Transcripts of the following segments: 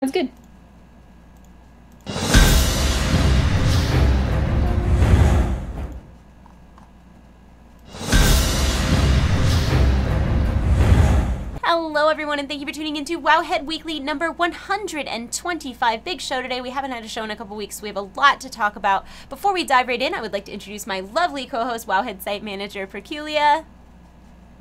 Sounds good. Hello everyone, and thank you for tuning into Wowhead Weekly number 125. Big show today. We haven't had a show in a couple weeks, so we have a lot to talk about. Before we dive right in, I would like to introduce my lovely co-host, Wowhead site manager, Perculia.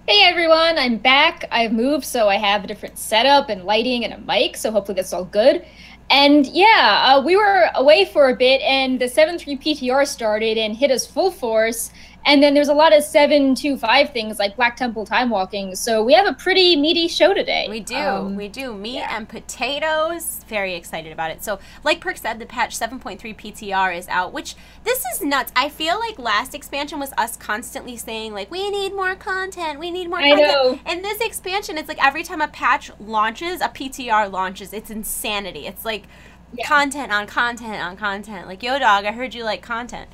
Hey everyone, I'm back. I've moved, so I have a different setup and lighting and a mic, so hopefully that's all good. And yeah, we were away for a bit, and the 7-3 PTR started and hit us full force. And then there's a lot of 7-2-5 things like Black Temple time walking. So we have a pretty meaty show today. We do. Meat and potatoes. Very excited about it. So like Perk said, the patch 7.3 PTR is out, which this is nuts. I feel like last expansion was us constantly saying like, we need more content. We need more content. I know. And this expansion, it's like every time a patch launches, a PTR launches. It's insanity. It's like content on content on content. Like, yo dog, I heard you like content.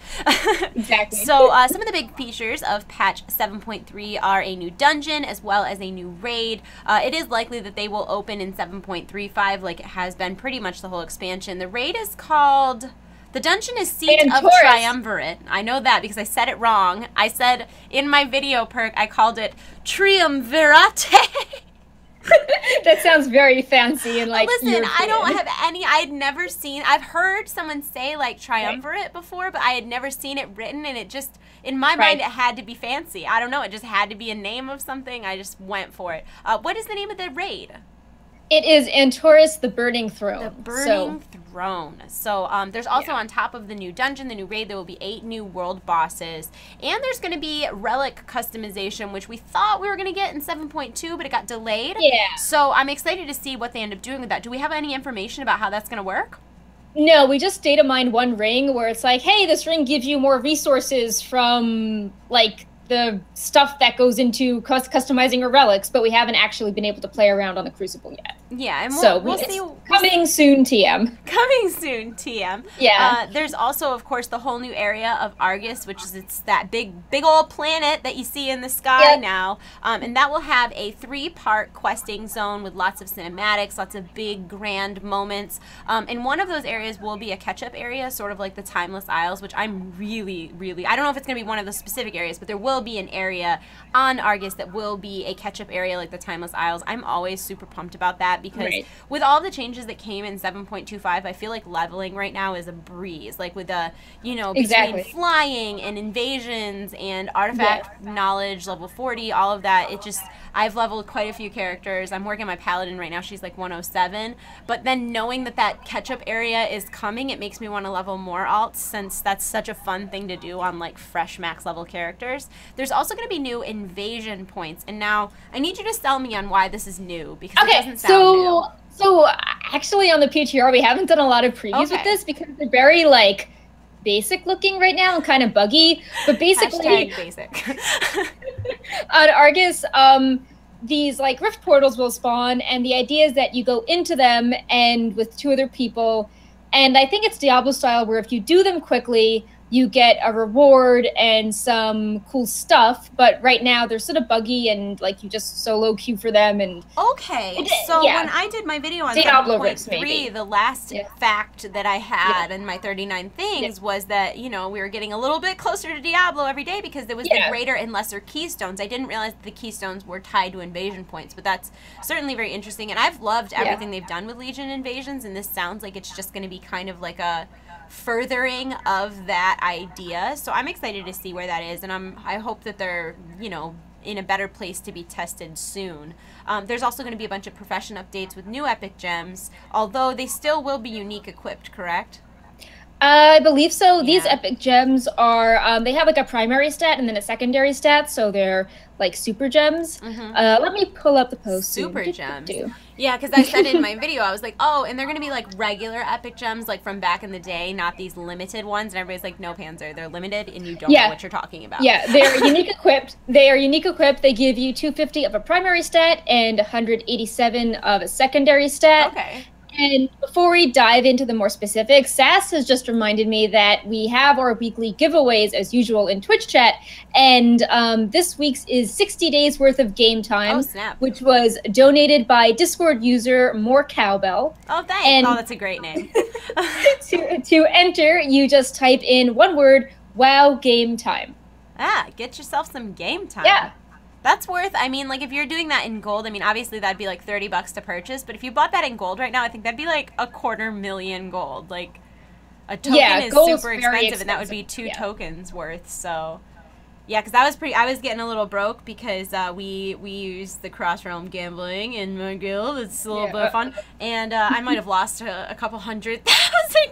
Exactly. So some of the big features of patch 7.3 are a new dungeon as well as a new raid. It is likely that they will open in 7.35 like it has been pretty much the whole expansion. The raid is called... The dungeon is Seat of Triumvirate. I know that because I said it wrong. I said in my video, Perk, I called it Triumvirate. That sounds very fancy and like. Listen, I don't have any. I had never seen. I've heard someone say like triumvirate before, but I had never seen it written, and it just in my mind it had to be fancy. I don't know. It just had to be a name of something. I just went for it. What is the name of the raid? It is Antorus the Burning Throne. The Burning Throne. So there's also on top of the new dungeon, the new raid, there will be 8 new world bosses. And there's going to be relic customization, which we thought we were going to get in 7.2, but it got delayed. Yeah. So I'm excited to see what they end up doing with that. Do we have any information about how that's going to work? No, we just data mined one ring where it's like, hey, this ring gives you more resources from, like, the stuff that goes into customizing your relics, but we haven't actually been able to play around on the Crucible yet. Yeah, and we'll see. Coming soon, TM. Coming soon, TM. Yeah. There's also, of course, the whole new area of Argus, which is it's that big old planet that you see in the sky now. And that will have a 3-part questing zone with lots of cinematics, lots of big, grand moments. And one of those areas will be a catch-up area, sort of like the Timeless Isles, which I'm really, I don't know if it's going to be one of the specific areas, but there will be an area on Argus that will be a catch-up area like the Timeless Isles. I'm always super pumped about that because with all the changes that came in 7.25, I feel like leveling right now is a breeze. Like with the, you know, between flying and invasions and artifact knowledge, level 40, all of that, it just, I've leveled quite a few characters. I'm working my paladin right now. She's like 107. But then knowing that that catch-up area is coming, it makes me want to level more alts since that's such a fun thing to do on like fresh max level characters. There's also going to be new invasion points. And now I need you to sell me on why this is new because it doesn't sound new. So actually on the PTR, we haven't done a lot of previews with this because they're very like basic looking right now and kind of buggy. But basically, basic. On Argus, these like rift portals will spawn, and the idea is that you go into them and with 2 other people, and I think it's Diablo style where if you do them quickly, you get a reward and some cool stuff, but right now they're sort of buggy and like you just solo queue for them. And so when I did my video on 7.3, the last fact that I had in my 39 things was that, you know, we were getting a little bit closer to Diablo every day because there was the greater and lesser keystones. I didn't realize that the keystones were tied to invasion points, but that's certainly very interesting. And I've loved everything they've done with Legion invasions, and this sounds like it's just going to be kind of like a furthering of that idea. So I'm excited to see where that is, and I hope that they're, you know, in a better place to be tested soon. There's also going to be a bunch of profession updates with new epic gems, although they still will be unique equipped, correct? I believe so. These epic gems are, they have like a primary stat and then a secondary stat, so they're like super gems. Let me pull up the post. Super gems. Yeah, because I said in my video, I was like, oh, and they're going to be like regular epic gems like from back in the day, not these limited ones. And everybody's like, no, Panzer, they're limited and you don't know what you're talking about. Yeah, they're unique equipped. They are unique equipped. They give you 250 of a primary stat and 187 of a secondary stat. Okay. And before we dive into the more specifics, Sass has just reminded me that we have our weekly giveaways as usual in Twitch chat. And this week's is 60 days worth of game time, which was donated by Discord user More Cowbell. Oh, thanks. And that's a great name. to enter, you just type in one word, WoW game time. Get yourself some game time. Yeah. That's worth, I mean, like, if you're doing that in gold, I mean, obviously that'd be like $30 to purchase, but if you bought that in gold right now, I think that'd be like 250,000 gold. Like, a token is super expensive, and that would be 2 tokens worth, so... Yeah, because I was getting a little broke because we used the cross-realm gambling in my guild. It's a little bit of fun. And I might have lost a couple 100,000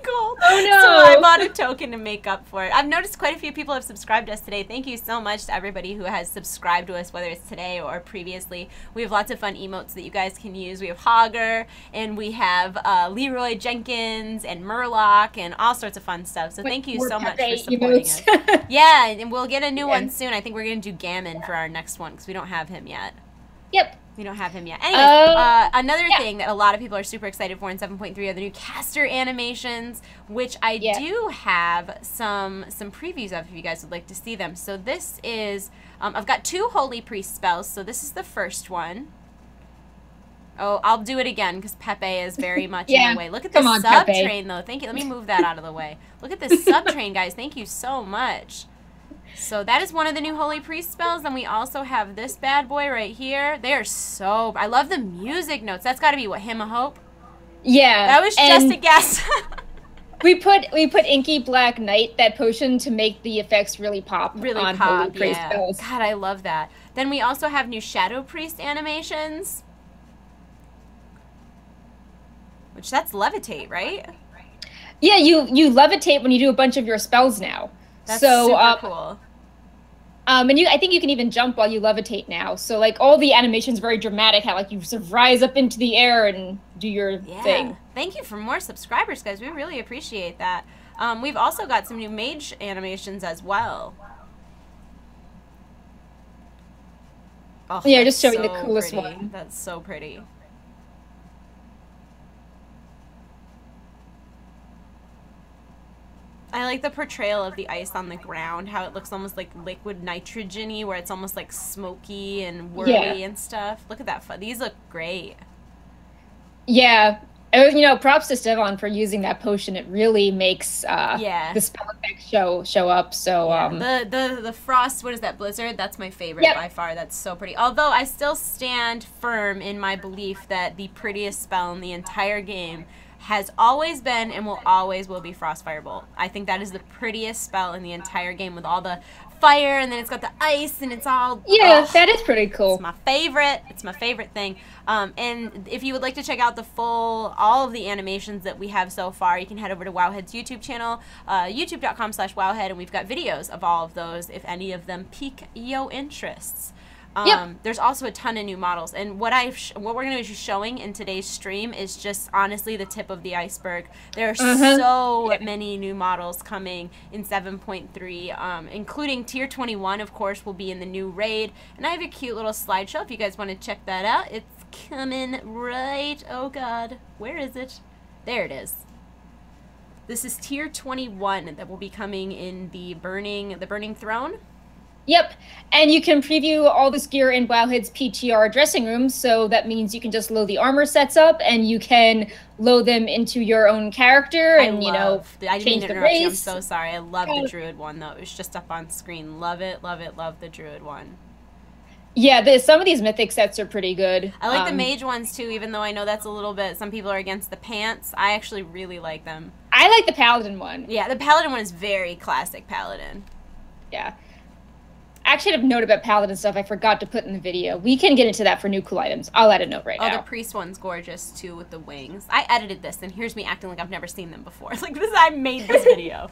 gold. Oh, no. So I bought a token to make up for it. I've noticed quite a few people have subscribed to us today. Thank you so much to everybody who has subscribed to us, whether it's today or previously. We have lots of fun emotes that you guys can use. We have Hogger, and we have Leroy Jenkins, and Murloc, and all sorts of fun stuff. So thank you so much for supporting us. Yeah, and we'll get a new one soon. I think we're going to do Gammon for our next one because we don't have him yet. Yep. We don't have him yet. Anyways, another thing that a lot of people are super excited for in 7.3 are the new caster animations, which I do have some previews of if you guys would like to see them. So this is, I've got 2 Holy Priest spells. So this is the first one. Oh, I'll do it again because Pepe is very much in the way. Look at this sub-train, though. Thank you. Let me move that out of the way. Look at this sub-train, guys. Thank you so much. So that is one of the new Holy Priest spells. Then we also have this bad boy right here. They are so... I love the music notes. That's got to be, what, Hymn of Hope? Yeah. That was just a guess. we put Inky Black Knight, that potion, to make the effects really pop on Holy Priest spells. God, I love that. Then we also have new Shadow Priest animations. Which, that's levitate, right? Yeah, you levitate when you do a bunch of your spells now. That's super cool. And I think you can even jump while you levitate now. So, like, all the animations very dramatic, how, like, you sort of rise up into the air and do your thing. Thank you for more subscribers, guys. We really appreciate that. We've also got some new mage animations as well. Oh, yeah, just showing the coolest one. That's so pretty. I like the portrayal of the ice on the ground, how it looks almost like liquid nitrogen-y, where it's almost like smoky and whirly and stuff. Look at that. These look great. Yeah. You know, props to Stefan for using that potion. It really makes the spell effects show up. So the frost, what is that, blizzard? That's my favorite by far. That's so pretty. Although I still stand firm in my belief that the prettiest spell in the entire game has always been and will always be Frost Firebolt. I think that is the prettiest spell in the entire game, with all the fire, and then it's got the ice, and it's all... Yeah, that is pretty cool. It's my favorite. It's my favorite thing. And if you would like to check out all of the animations that we have so far, you can head over to Wowhead's YouTube channel, youtube.com/Wowhead, and we've got videos of all of those if any of them pique your interests. There's also a ton of new models, and what we're going to be showing in today's stream is just honestly the tip of the iceberg. There are so many new models coming in 7.3, including Tier 21, of course, will be in the new raid, and I have a cute little slideshow if you guys want to check that out. It's coming right, oh god, where is it? There it is. This is Tier 21 that will be coming in the Burning Throne. Yep, and you can preview all this gear in Wowhead's PTR dressing room, so that means you can just load the armor sets up, and you can load them into your own character, and, I didn't change interrupt the race. You, I'm so sorry. I love the Druid one, though. It was just up on screen. Love it, love it, love the Druid one. Yeah, some of these Mythic sets are pretty good. I like the Mage ones, too, even though I know that's a little bit... Some people are against the pants. I actually really like them. I like the Paladin one. Yeah, the Paladin one is very classic Paladin. Yeah. I actually have a note about Paladin stuff I forgot to put in the video. We can get into that for new cool items. I'll add a note right now. Oh, the Priest one's gorgeous, too, with the wings. I edited this, and here's me acting like I've never seen them before. Like, I made this video.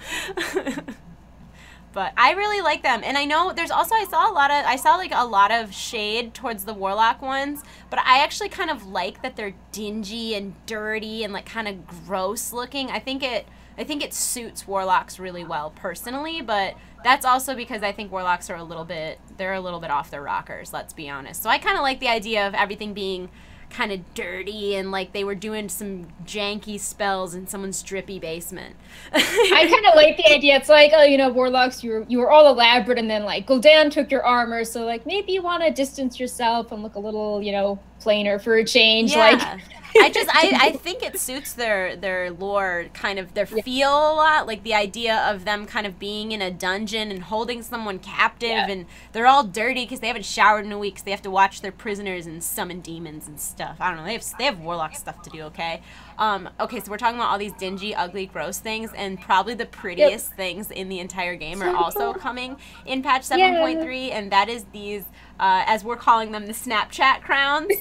But I really like them. And I know there's also, I saw a lot of shade towards the Warlock ones, but I actually kind of like that they're dingy and dirty and, like, kind of gross looking. I think it suits Warlocks really well, personally, but... That's also because I think Warlocks are a little bit off their rockers, let's be honest. So I kind of like the idea of everything being kind of dirty and like they were doing some janky spells in someone's drippy basement. I kind of like the idea. It's like, oh, you know, warlocks, you were all elaborate, and then like Gul'dan took your armor, so like maybe you want to distance yourself and look a little, you know, plainer for a change. Yeah. Like, I think it suits their lore, kind of their feel a lot, like the idea of them kind of being in a dungeon and holding someone captive, and they're all dirty because they haven't showered in a week, so they have to watch their prisoners and summon demons and stuff. I don't know, they have warlock stuff to do. Okay, okay, so we're talking about all these dingy, ugly, gross things, and probably the prettiest things in the entire game are also coming in patch 7.3, and that is these, as we're calling them, the Snapchat crowns.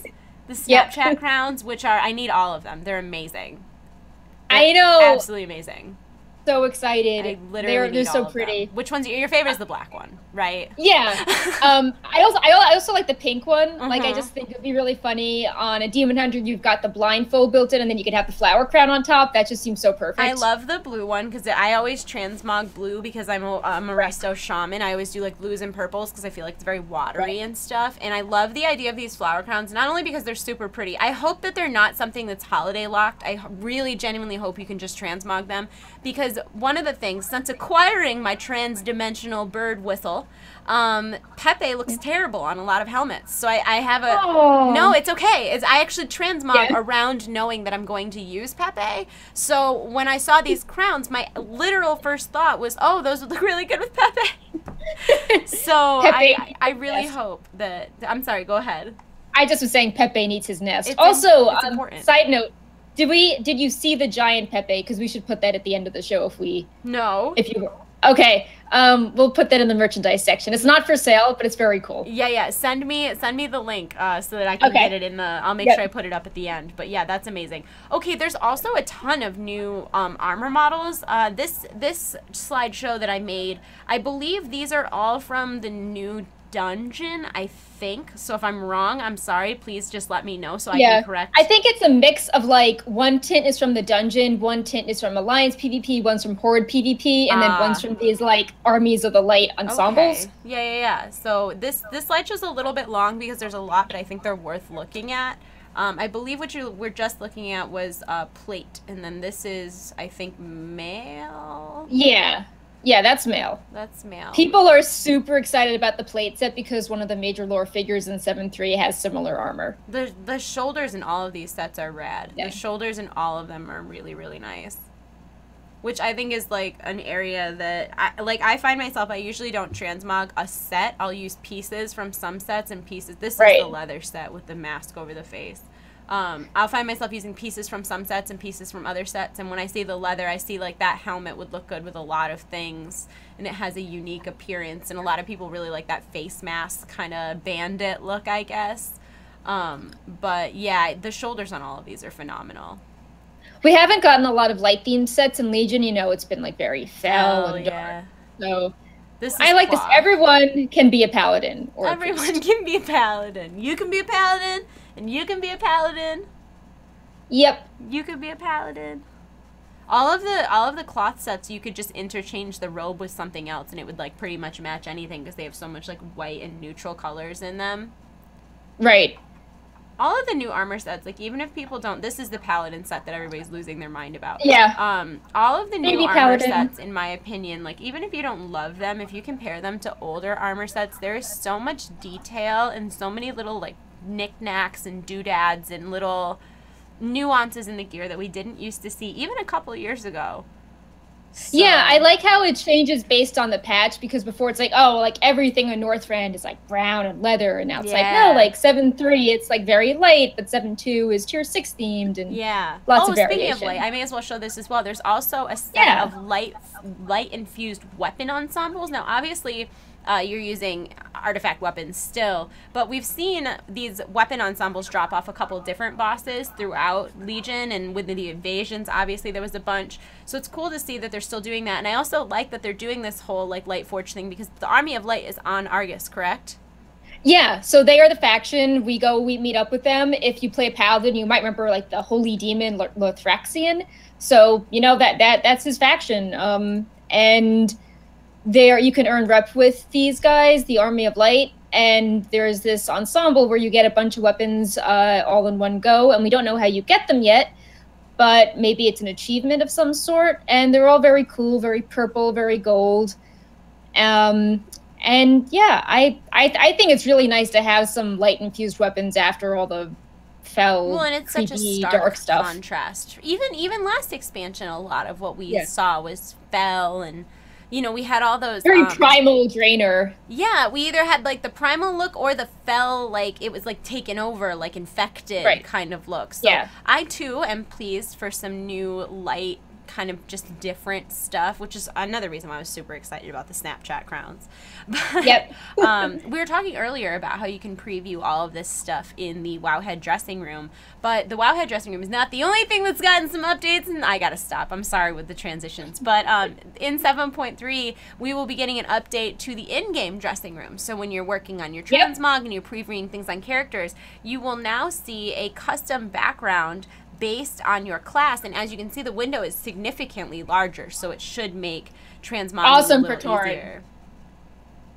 The Snapchat crowns, which are, I need all of them. They're amazing. I know. Absolutely amazing. So excited. I literally they're so pretty. Which one's your favorite? Is the black one, right? Yeah. I also like the pink one. Like, I just think it'd be really funny on a demon hunter. You've got the blindfold built in, and then you could have the flower crown on top. That just seems so perfect. I love the blue one because I always transmog blue because I'm a resto shaman. I always do like blues and purples because I feel like it's very watery and stuff. And I love the idea of these flower crowns, not only because they're super pretty. I hope that they're not something that's holiday locked. I really genuinely hope you can just transmog them, because one of the things, since acquiring my trans-dimensional bird whistle, Pepe looks terrible on a lot of helmets. So I have a... Oh. No, it's okay. I actually transmog around knowing that I'm going to use Pepe. So when I saw these crowns, my literal first thought was, oh, those would look really good with Pepe. So Pepe, I really hope that... I'm sorry, go ahead. I just was saying Pepe needs his nest. It's also, important. Side note, did you see the giant Pepe? Because we should put that at the end of the show if we... No. If you... Okay, we'll put that in the merchandise section. It's not for sale, but it's very cool. Yeah. Send me the link so that I can get it in the... I'll make sure I put it up at the end. But yeah, that's amazing. Okay, there's also a ton of new armor models. This slideshow that I made, I believe these are all from the new dungeon, I think. So if I'm wrong, I'm sorry. Please just let me know so I can correct. I think it's a mix of like one tint is from the dungeon, one tint is from Alliance PvP, one's from Horde PvP, and then one's from these like Armies of the Light ensembles. Okay. Yeah. So this slideshow's a little bit long because there's a lot, but I think they're worth looking at. I believe what you were just looking at was plate, and then this is, I think, mail. Yeah, that's male. That's male. People are super excited about the plate set because one of the major lore figures in 7.3 has similar armor. The shoulders in all of these sets are rad. Yeah. The shoulders in all of them are really, really nice. Which I think is like an area that I find myself, I usually don't transmog a set. I'll use pieces from some sets and pieces. This is the leather set with the mask over the face. I'll find myself using pieces from some sets and pieces from other sets, and when I see the leather, I see like that helmet would look good with a lot of things, and it has a unique appearance, and a lot of people really like that face mask kind of bandit look, I guess. But yeah, the shoulders on all of these are phenomenal. We haven't gotten a lot of light themed sets in Legion. You know, it's been like very fel and dark. So I like this. Everyone can be a paladin. Or everyone can be a paladin. You can be a paladin. And you can be a paladin. Yep. You could be a paladin. All of the cloth sets, you could just interchange the robe with something else, and it would like pretty much match anything because they have so much like white and neutral colors in them. Right. All of the new armor sets, like even if people don't, this is the paladin set that everybody's losing their mind about. Yeah. All of the new armor sets, in my opinion, like even if you don't love them, if you compare them to older armor sets, there is so much detail and so many little like knickknacks and doodads and little nuances in the gear that we didn't used to see even a couple of years ago. So. Yeah, I like how it changes based on the patch, because before it's like, oh, like everything in Northrend is like brown and leather, and now it's like, no, like 7.3 it's like very light, but 7.2 is tier 6 themed, and lots of variation. Speaking of light, I may as well show this as well. There's also a set of light infused weapon ensembles. Now obviously you're using artifact weapons still, but we've seen these weapon ensembles drop off a couple different bosses throughout Legion, and with the invasions, obviously there was a bunch. So it's cool to see that they're still doing that, and I also like that they're doing this whole like Lightforge thing, because the Army of Light is on Argus, correct? Yeah, so they are the faction. We meet up with them. If you play Paladin, you might remember like the Holy Demon Lothraxian. So you know that's his faction, and there you can earn rep with these guys, the Army of Light, and there's this ensemble where you get a bunch of weapons all in one go, and we don't know how you get them yet, but maybe it's an achievement of some sort, and they're all very cool, very purple, very gold. And yeah, I think it's really nice to have some light infused weapons after all the fell, and it's creepy, such a stark dark stuff. contrast. Even last expansion, a lot of what we saw was fell, and you know, we had all those very primal drainer. Yeah, we either had like the primal look or the fell, like it was like taken over, like infected kind of look. So I too am pleased for some new light, kind of just different stuff, which is another reason why I was super excited about the Snapchat crowns. But, we were talking earlier about how you can preview all of this stuff in the Wowhead dressing room, but the Wowhead dressing room is not the only thing that's gotten some updates, and I gotta stop. I'm sorry with the transitions, but in 7.3, we will be getting an update to the in-game dressing room. So when you're working on your transmog and you're previewing things on characters, you will now see a custom background based on your class, and as you can see, the window is significantly larger, so it should make transmogging a little easier.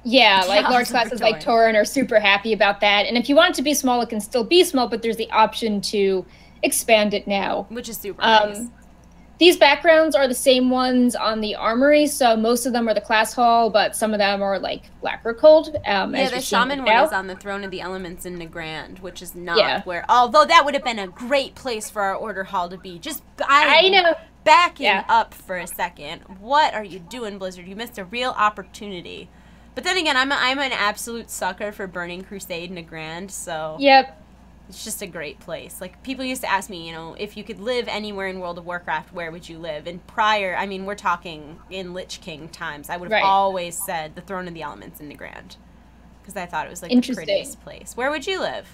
Yeah, like large classes like Tauren are super happy about that, and if you want it to be small, it can still be small, but there's the option to expand it now, which is super nice. These backgrounds are the same ones on the armory, so most of them are the class hall, but some of them are like Blacker Cold. Yeah, the shaman one is on the Throne of the Elements in Nagrand, which is not where, although that would have been a great place for our order hall to be. Just, I know. Backing up for a second. What are you doing, Blizzard? You missed a real opportunity. But then again, I'm an absolute sucker for Burning Crusade Nagrand, so... It's just a great place. Like, people used to ask me, you know, if you could live anywhere in World of Warcraft, where would you live? And prior, I mean, we're talking in Lich King times, I would have always said the Throne of the Elements in Nagrand. Because I thought it was, like, the prettiest place. Where would you live?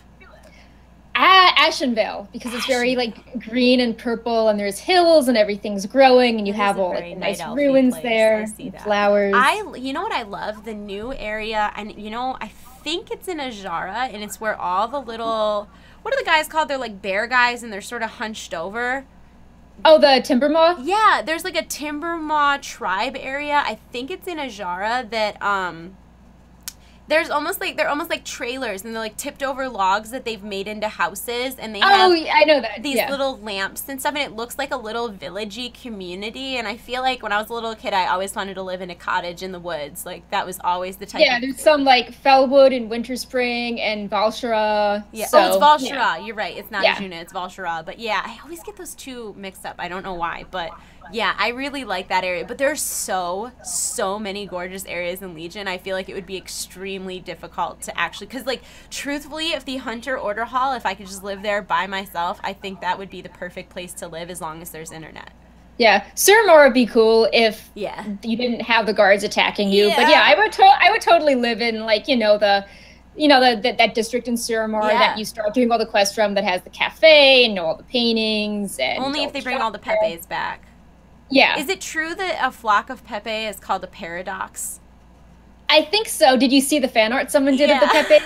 Ashenvale, because it's very, like, green and purple, and there's hills, and everything's growing, and you have all, like, nice ruins there, flowers. You know what I love? The new area, and, you know, I think it's in Ajara, and it's where all the little... What are the guys called? They're like bear guys, and they're sort of hunched over. Oh, the Timbermaw? Yeah, there's like a Timbermaw tribe area. I think it's in Ajara that there's almost like they're almost like trailers, and they're like tipped over logs that they've made into houses, and they have I know that. These little lamps and stuff, and it looks like a little villagey community. And I feel like when I was a little kid, I always wanted to live in a cottage in the woods. Like that was always the type. Yeah, there's some like Fellwood and Winterspring and Valshara. Yeah, so, it's Valshara. Yeah. You're right. It's not Juna, it's Valshara. But yeah, I always get those two mixed up. I don't know why, but. Yeah, I really like that area, but there's so many gorgeous areas in Legion. I feel like it would be extremely difficult to actually, because like truthfully, if the Hunter Order Hall, if I could just live there by myself, I think that would be the perfect place to live as long as there's internet. Yeah, Suramore would be cool if you didn't have the guards attacking you. But yeah, I would totally live in like that district in Suramore that you start doing all the quests from, that has the cafe and all the paintings. And only if they bring all the Pepes back. Yeah. Is it true that a flock of Pepe is called a paradox? I think so. Did you see the fan art someone did of the Pepe?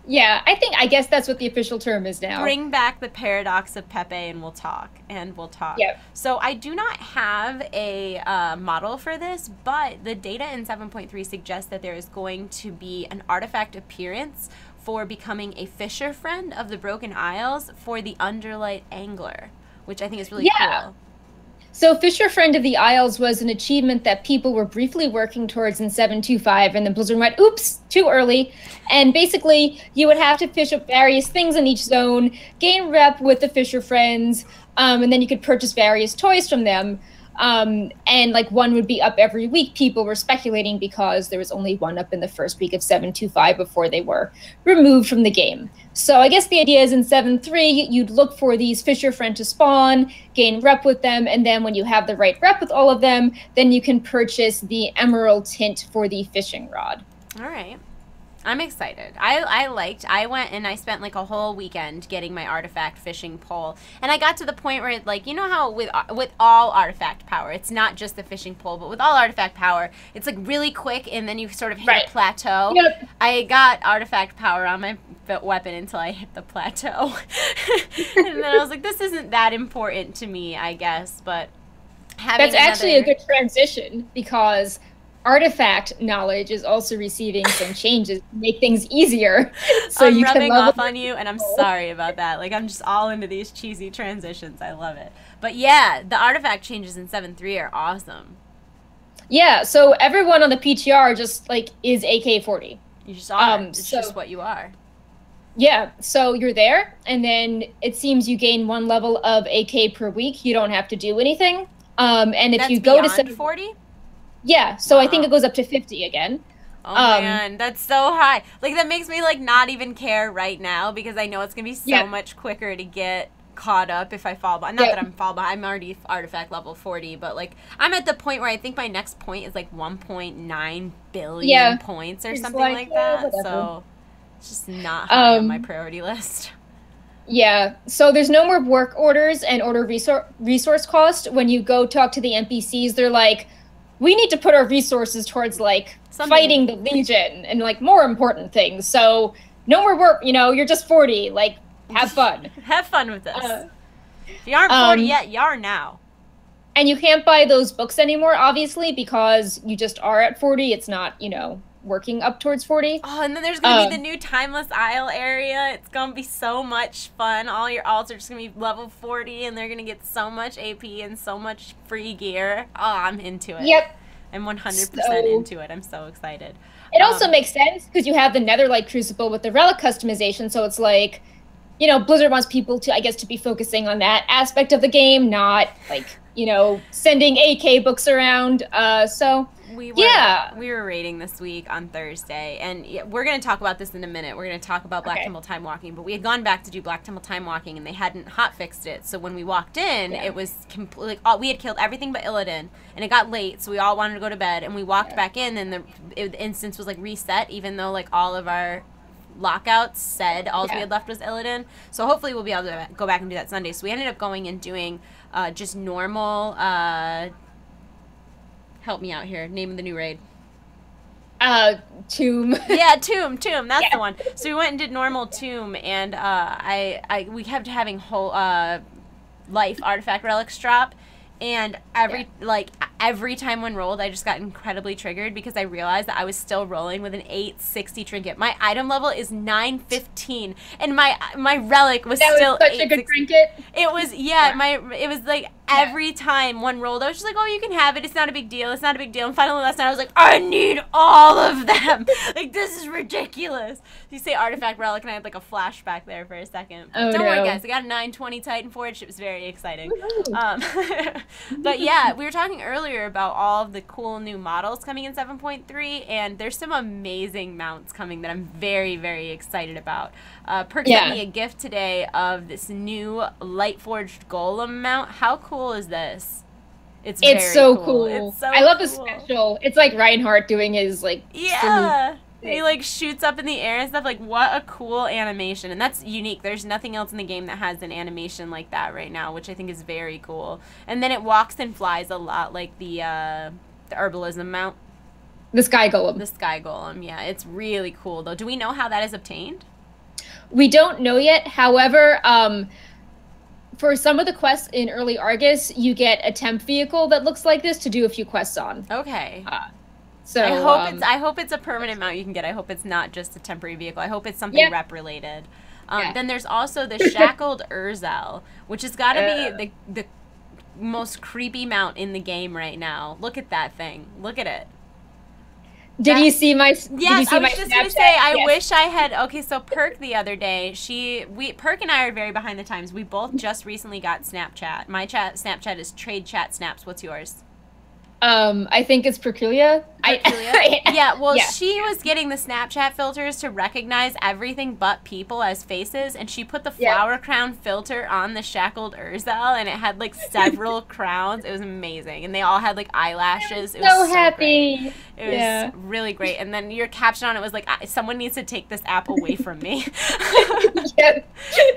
Yeah, I guess that's what the official term is now. Bring back the paradox of Pepe and we'll talk. Yep. So I do not have a model for this, but the data in 7.3 suggests that there is going to be an artifact appearance for becoming a fisher friend of the Broken Isles for the Underlight Angler, which I think is really cool. So Fisher Friend of the Isles was an achievement that people were briefly working towards in 7.2.5, and then Blizzard went, oops, too early. And basically, you would have to fish up various things in each zone, gain rep with the Fisher Friends, and then you could purchase various toys from them. And like one would be up every week. People were speculating because there was only one up in the first week of 7.2.5 before they were removed from the game. So I guess the idea is in 7.3, you'd look for these Fisher Friend to spawn, gain rep with them, and then when you have the right rep with all of them, then you can purchase the Emerald Tint for the fishing rod. All right. I'm excited. I went and I spent like a whole weekend getting my artifact fishing pole, and I got to the point where, like, you know how with all artifact power, it's not just the fishing pole, but with all artifact power, it's like really quick, and then you sort of hit a plateau. Yep. I got artifact power on my weapon until I hit the plateau, and then I was like, this isn't that important to me, I guess, but having that's actually a good transition, because artifact knowledge is also receiving some changes to make things easier. So I'm you can rubbing level off on you, and I'm sorry about that. Like, I'm just all into these cheesy transitions. I love it. But yeah, the artifact changes in 7.3 are awesome. Yeah, so everyone on the PTR just like is AK-40. You just are. It's So just what you are. yeah, so you're there, and then it seems you gain 1 level of AK per week. You don't have to do anything. And if That's you go to beyond 40? yeah, so Wow. I think it goes up to 50 again. Oh man, that's so high. Like, that makes me like not even care right now, because I know it's gonna be so much quicker to get caught up if I fall behind. Not that I'm fall behind. I'm already artifact level 40, but like I'm at the point where I think my next point is like 1.9 billion points or something like that. So it's just not high on my priority list. Yeah, so there's no more work orders and order resource cost. When you go talk to the NPCs, they're like, we need to put our resources towards like fighting the Legion and like more important things. So no more work, you know, you're just 40. Like, have fun. Have fun with this. If you aren't 40 yet, you are now. And you can't buy those books anymore, obviously, because you just are at 40. It's not, you know, working up towards 40. Oh, and then there's going to be the new Timeless Isle area. It's going to be so much fun. All your alts are just going to be level 40, and they're going to get so much AP and so much free gear. Oh, I'm into it. Yep. I'm 100% into it. I'm so excited. It also makes sense because you have the Netherlight Crucible with the relic customization, so it's like, you know, Blizzard wants people to, I guess, to be focusing on that aspect of the game, not like, you know, sending AK books around. So we were raiding this week on Thursday, and we're going to talk about this in a minute. We're going to talk about Black Temple Time Walking, but we had gone back to do Black Temple Time Walking, and they hadn't hotfixed it. So when we walked in, it was completely, we had killed everything but Illidan, and it got late, so we all wanted to go to bed, and we walked back in, and the instance was like reset, even though like all of our lockouts said all we had left was Illidan. So hopefully we'll be able to go back and do that Sunday. So we ended up going and doing just normal help me out here, name of the new raid. Tomb. Yeah, Tomb, that's the one. So we went and did normal Tomb, and we kept having whole life artifact relics drop, and every time one rolled, I just got incredibly triggered because I realized that I was still rolling with an 860 trinket. My item level is 915, and my relic was still such a good trinket. It was it was like every time one rolled, I was just like, oh, you can have it. It's not a big deal. It's not a big deal. And finally last night I was like, I need all of them. Like, this is ridiculous. You say artifact relic, and I had like a flashback there for a second. Don't worry, guys. I got a 920 Titan Forge. It was very exciting. But yeah, we were talking earlier about all of the cool new models coming in 7.3, and there's some amazing mounts coming that I'm very, very excited about. Perk sent me a gift today of this new light forged golem mount. How cool is this? It's so cool. It's so I love the special. It's like Reinhardt doing his like he like shoots up in the air and stuff. Like, what a cool animation. And that's unique. There's nothing else in the game that has an animation like that right now, which I think is very cool. And then it walks and flies a lot like the herbalism mount. The Sky Golem. The Sky Golem, yeah. It's really cool though. Do we know how that is obtained? We don't know yet. However, for some of the quests in early Argus, you get a temp vehicle that looks like this to do a few quests on. Okay. So I hope it's a permanent mount you can get. I hope it's not just a temporary vehicle. I hope it's something rep related. Then there's also the Shackled Urzel, which has got to be the most creepy mount in the game right now. Look at that thing. Look at it. Did you see my? Yes, I was just gonna say. I wish I had. Okay, so Perk the other day, Perk and I are very behind the times. We both just recently got Snapchat. My Snapchat is Trade Chat Snaps. What's yours? I think it's Perculia. Yeah, well, she was getting the Snapchat filters to recognize everything but people as faces, and she put the flower crown filter on the Shackled Urzel, and it had like several crowns. It was amazing, and they all had like eyelashes. It was so happy. Great. It was really great. And then your caption on it was like, "Someone needs to take this app away from me."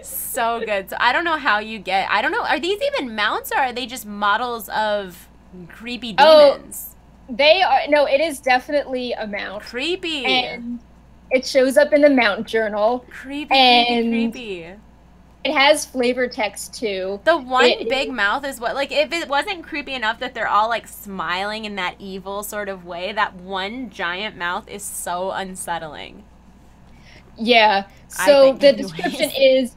So good. So I don't know how you get. I don't know. Are these even mounts, or are they just models of creepy demons? They are. No, it is definitely a mount. Creepy. And it shows up in the mount journal. Creepy. It has flavor text too. The one big mouth is what, like, if it wasn't creepy enough that they're all like smiling in that evil sort of way, that one giant mouth is so unsettling. Yeah. So the description is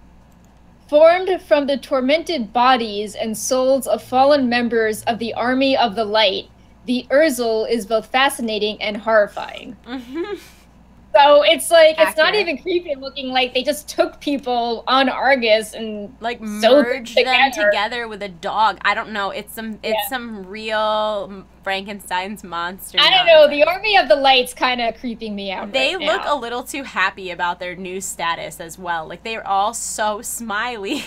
formed from the tormented bodies and souls of fallen members of the Army of the Light. The Urzel is both fascinating and horrifying. Mm-hmm. So it's like, it's not even creepy looking, like they just took people on Argus and like merged them together with a dog. I don't know. It's some real Frankenstein's monster. I don't know. The Army of the Light's kind of creeping me out. They look a little too happy about their new status as well. Like they're all so smiley.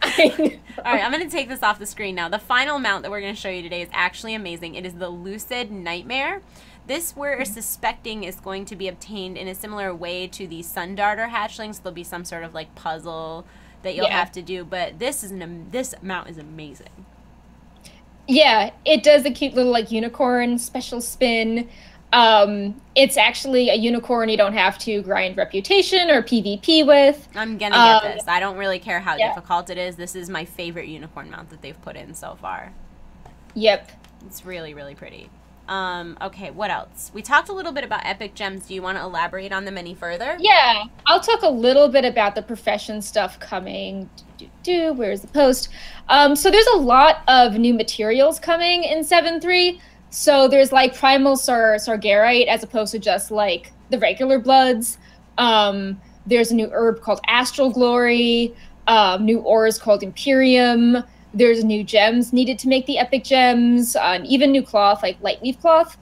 All right, I'm going to take this off the screen now. The final mount that we're going to show you today is actually amazing. It is the Lucid Nightmare. This we're suspecting is going to be obtained in a similar way to the Sun Darter hatchlings. There'll be some sort of like puzzle that you'll have to do, but this mount is amazing. Yeah, it does a cute little like unicorn special spin. It's actually a unicorn you don't have to grind reputation or PvP with. I'm gonna get this. I don't really care how difficult it is. This is my favorite unicorn mount that they've put in so far. Yep. It's really, really pretty. Okay, what else? We talked a little bit about epic gems. Do you want to elaborate on them any further? Yeah, I'll talk a little bit about the profession stuff coming. Where's the post? So there's a lot of new materials coming in 7.3. So there's like primal sargerite as opposed to just like the regular bloods. There's a new herb called Astral Glory. New ores called Imperium. There's new gems needed to make the epic gems, and even new cloth, like light leaf cloth.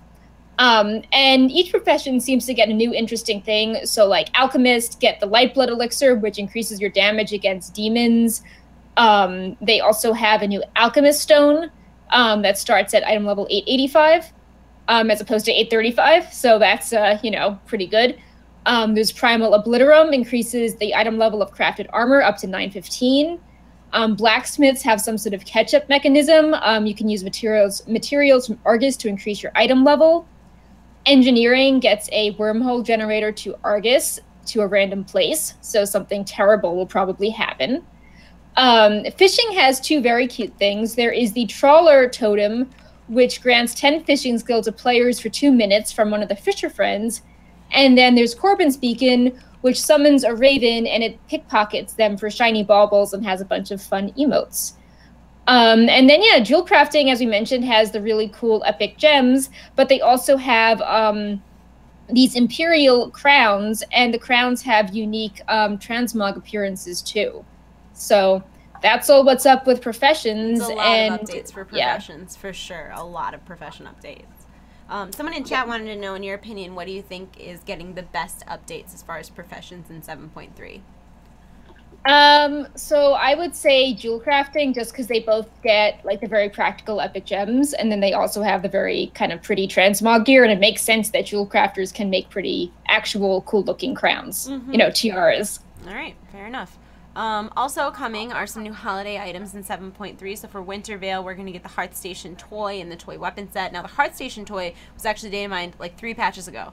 And each profession seems to get a new interesting thing. So like alchemists get the light blood elixir, which increases your damage against demons. They also have a new alchemist stone that starts at item level 885, as opposed to 835. So that's, pretty good. There's primal obliterum, increases the item level of crafted armor up to 915. Blacksmiths have some sort of catch-up mechanism. You can use materials from Argus to increase your item level. Engineering gets a wormhole generator to Argus to a random place, so something terrible will probably happen. Fishing has two very cute things. There is the Trawler Totem, which grants 10 fishing skill to players for 2 minutes from one of the fisher friends. And then there's Corbin's Beacon, which summons a raven and it pickpockets them for shiny baubles and has a bunch of fun emotes. And then, jewel crafting, as we mentioned, has the really cool epic gems, but they also have these imperial crowns, and the crowns have unique transmog appearances too. So that's all what's up with professions. There's a lot of updates for professions, for sure. A lot of profession updates. Someone in chat wanted to know, in your opinion, what do you think is getting the best updates as far as professions in 7.3? So I would say jewel crafting, just because they both get like the very practical epic gems, and then they also have the very kind of pretty transmog gear, and it makes sense that jewel crafters can make pretty actual cool looking crowns, tiaras. All right, fair enough. Also coming are some new holiday items in 7.3. So for Winter Veil, we're going to get the Hearth Station toy and the toy weapon set. Now, the Hearth Station toy was actually data mined like 3 patches ago.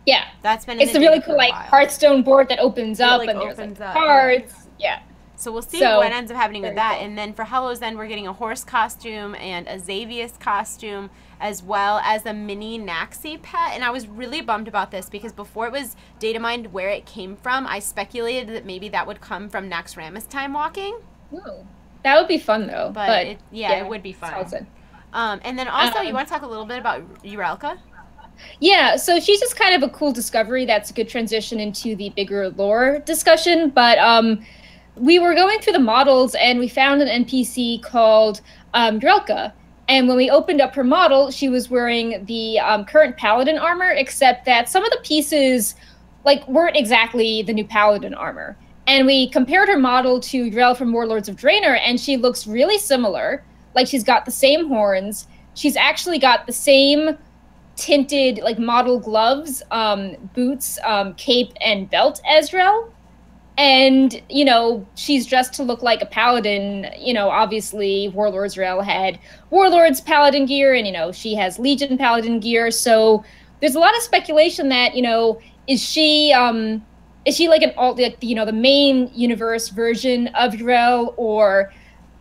Yeah. That's been It's a really cool like Hearthstone board that opens up and there's like cards. Yeah. So we'll see what ends up happening with that. Cool. And then for Hallow's End, we're getting a horse costume and a Xavius costume, as well as a mini Naxi pet. And I was really bummed about this because before it was data mined where it came from, I speculated that maybe that would come from Naxxramas time walking. Ooh, that would be fun though. But it would be fun. And then also, you want to talk a little bit about Urelka? Yeah, so she's just kind of a cool discovery that's a good transition into the bigger lore discussion. But we were going through the models and we found an NPC called Urelka. And when we opened up her model, she was wearing the current Paladin armor, except that some of the pieces weren't exactly the new Paladin armor. And we compared her model to Urel from Warlords of Draenor, and she looks really similar. Like, she's got the same horns. She's actually got the same tinted, model gloves, boots, cape, and belt as Urel. And, she's dressed to look like a paladin. Obviously, Warlords Urel had Warlords Paladin gear, and, she has Legion Paladin gear. So there's a lot of speculation that, is she is she like an like, you know, the main universe version of Yrel, or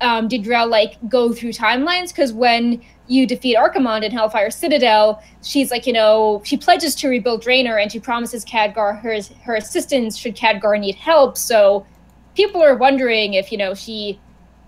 did Yrel like go through timelines? Because when you defeat Archimonde in Hellfire Citadel, she's like, you know, she pledges to rebuild Draenor, and she promises Khadgar her assistance should Khadgar need help. So people are wondering if, you know, she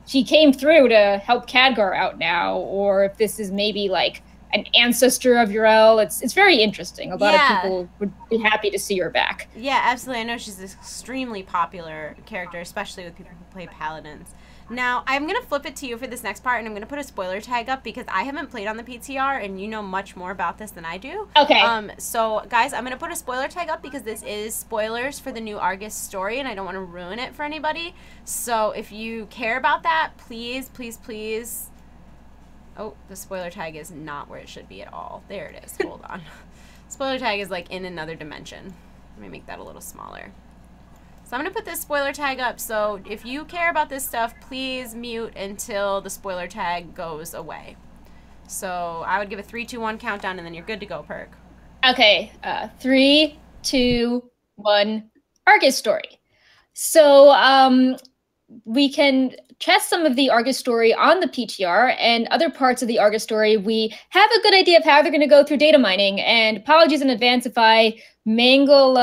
came through to help Khadgar out now, or if this is maybe like an ancestor of Yrel. It's very interesting. A lot of people would be happy to see her back. Yeah, absolutely. I know she's an extremely popular character, especially with people who play paladins. Now, I'm going to flip it to you for this next part, and I'm going to put a spoiler tag up because I haven't played on the PTR, and you know much more about this than I do. Okay. So, guys, I'm going to put a spoiler tag up because this is spoilers for the new Argus story, and I don't want to ruin it for anybody. So, if you care about that, please, please, please... Oh, the spoiler tag is not where it should be at all. There it is. Hold on. Spoiler tag is, like, in another dimension. Let me make that a little smaller. So I'm going to put this spoiler tag up, so if you care about this stuff, please mute until the spoiler tag goes away. So I would give a 3, 2, 1 countdown, and then you're good to go, Perk. Okay, 3, 2, 1, Argus story. So we can test some of the Argus story on the PTR, and other parts of the Argus story we have a good idea of how they're going to go through data mining. And apologies in advance if I mangle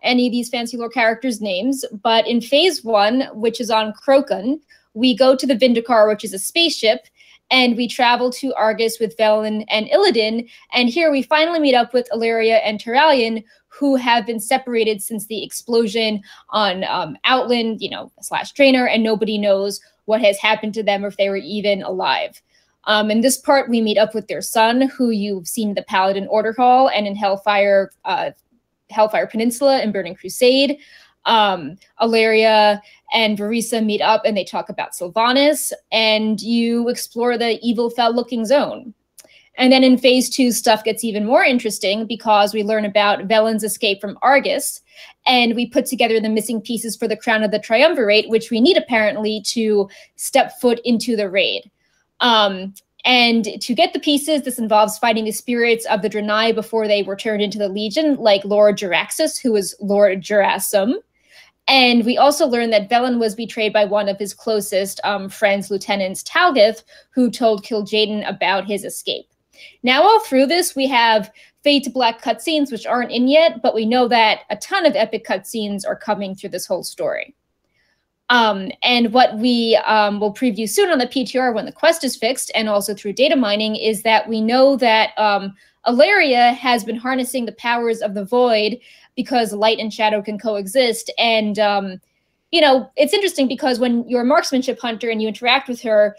any of these fancy lore characters' names, but in phase 1, which is on Krokan, we go to the Vindicar, which is a spaceship, and we travel to Argus with Velen and Illidan, and here we finally meet up with Alleria and Turalyon, who have been separated since the explosion on Outland, you know, / Draenor, and nobody knows what has happened to them or if they were even alive. In this part, we meet up with their son, who you've seen in the Paladin Order Hall and in Hellfire Peninsula and Burning Crusade. Alleria and Verisa meet up and they talk about Sylvanas, and you explore the evil fell-looking zone. And then in phase 2, stuff gets even more interesting because we learn about Velen's escape from Argus, and we put together the missing pieces for the Crown of the Triumvirate, which we need apparently to step foot into the raid. And to get the pieces, this involves fighting the spirits of the Draenei before they were turned into the Legion, like Lord Jaraxxus, who is Lord Jarasum. And we also learned that Velen was betrayed by one of his closest friends, Lieutenants Talgith, who told Kil'jaeden about his escape. Now, all through this, we have fade to black cutscenes, which aren't in yet, but we know that a ton of epic cutscenes are coming through this whole story. And what we will preview soon on the PTR when the quest is fixed, and also through data mining, is that we know that Alleria has been harnessing the powers of the Void because light and shadow can coexist. And, you know, it's interesting because when you're a marksmanship hunter and you interact with her,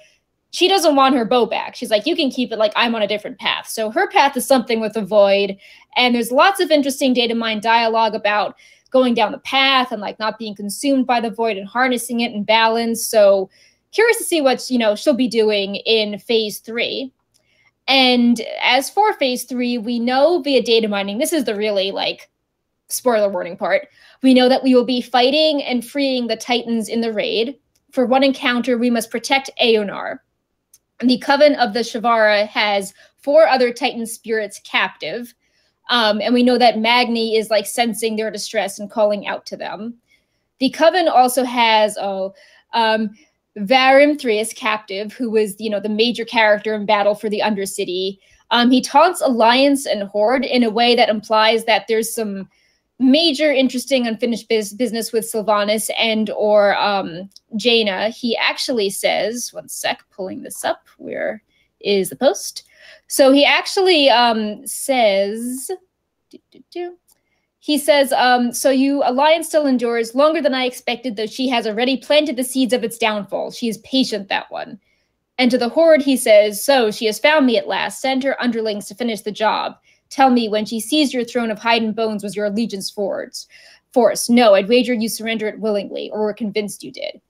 she doesn't want her bow back. She's like, you can keep it, like, I'm on a different path. So her path is something with the Void. And there's lots of interesting data mine dialogue about going down the path and like not being consumed by the Void and harnessing it in balance. So curious to see what, you know, she'll be doing in phase 3. And as for phase 3, we know via data mining, this is the really like spoiler warning part. We know that we will be fighting and freeing the Titans in the raid. For one encounter, we must protect Aonar. The Coven of the Shavara has 4 other Titan spirits captive. And we know that Magni is like sensing their distress and calling out to them. The Coven also has Varim Thrius captive, who was, you know, the major character in battle for the Undercity. He taunts Alliance and Horde in a way that implies that there's some major interesting unfinished business with Sylvanas and or Jaina. He actually says, one sec, pulling this up, where is the post? So he actually says, he says, so you Alliance still endures longer than I expected, though she has already planted the seeds of its downfall. She is patient, that one. And to the Horde, he says, so she has found me at last. Send her underlings to finish the job. Tell me, when she seized your throne of hide and bones, was your allegiance force? No, I'd wager you surrender it willingly, or were convinced you did.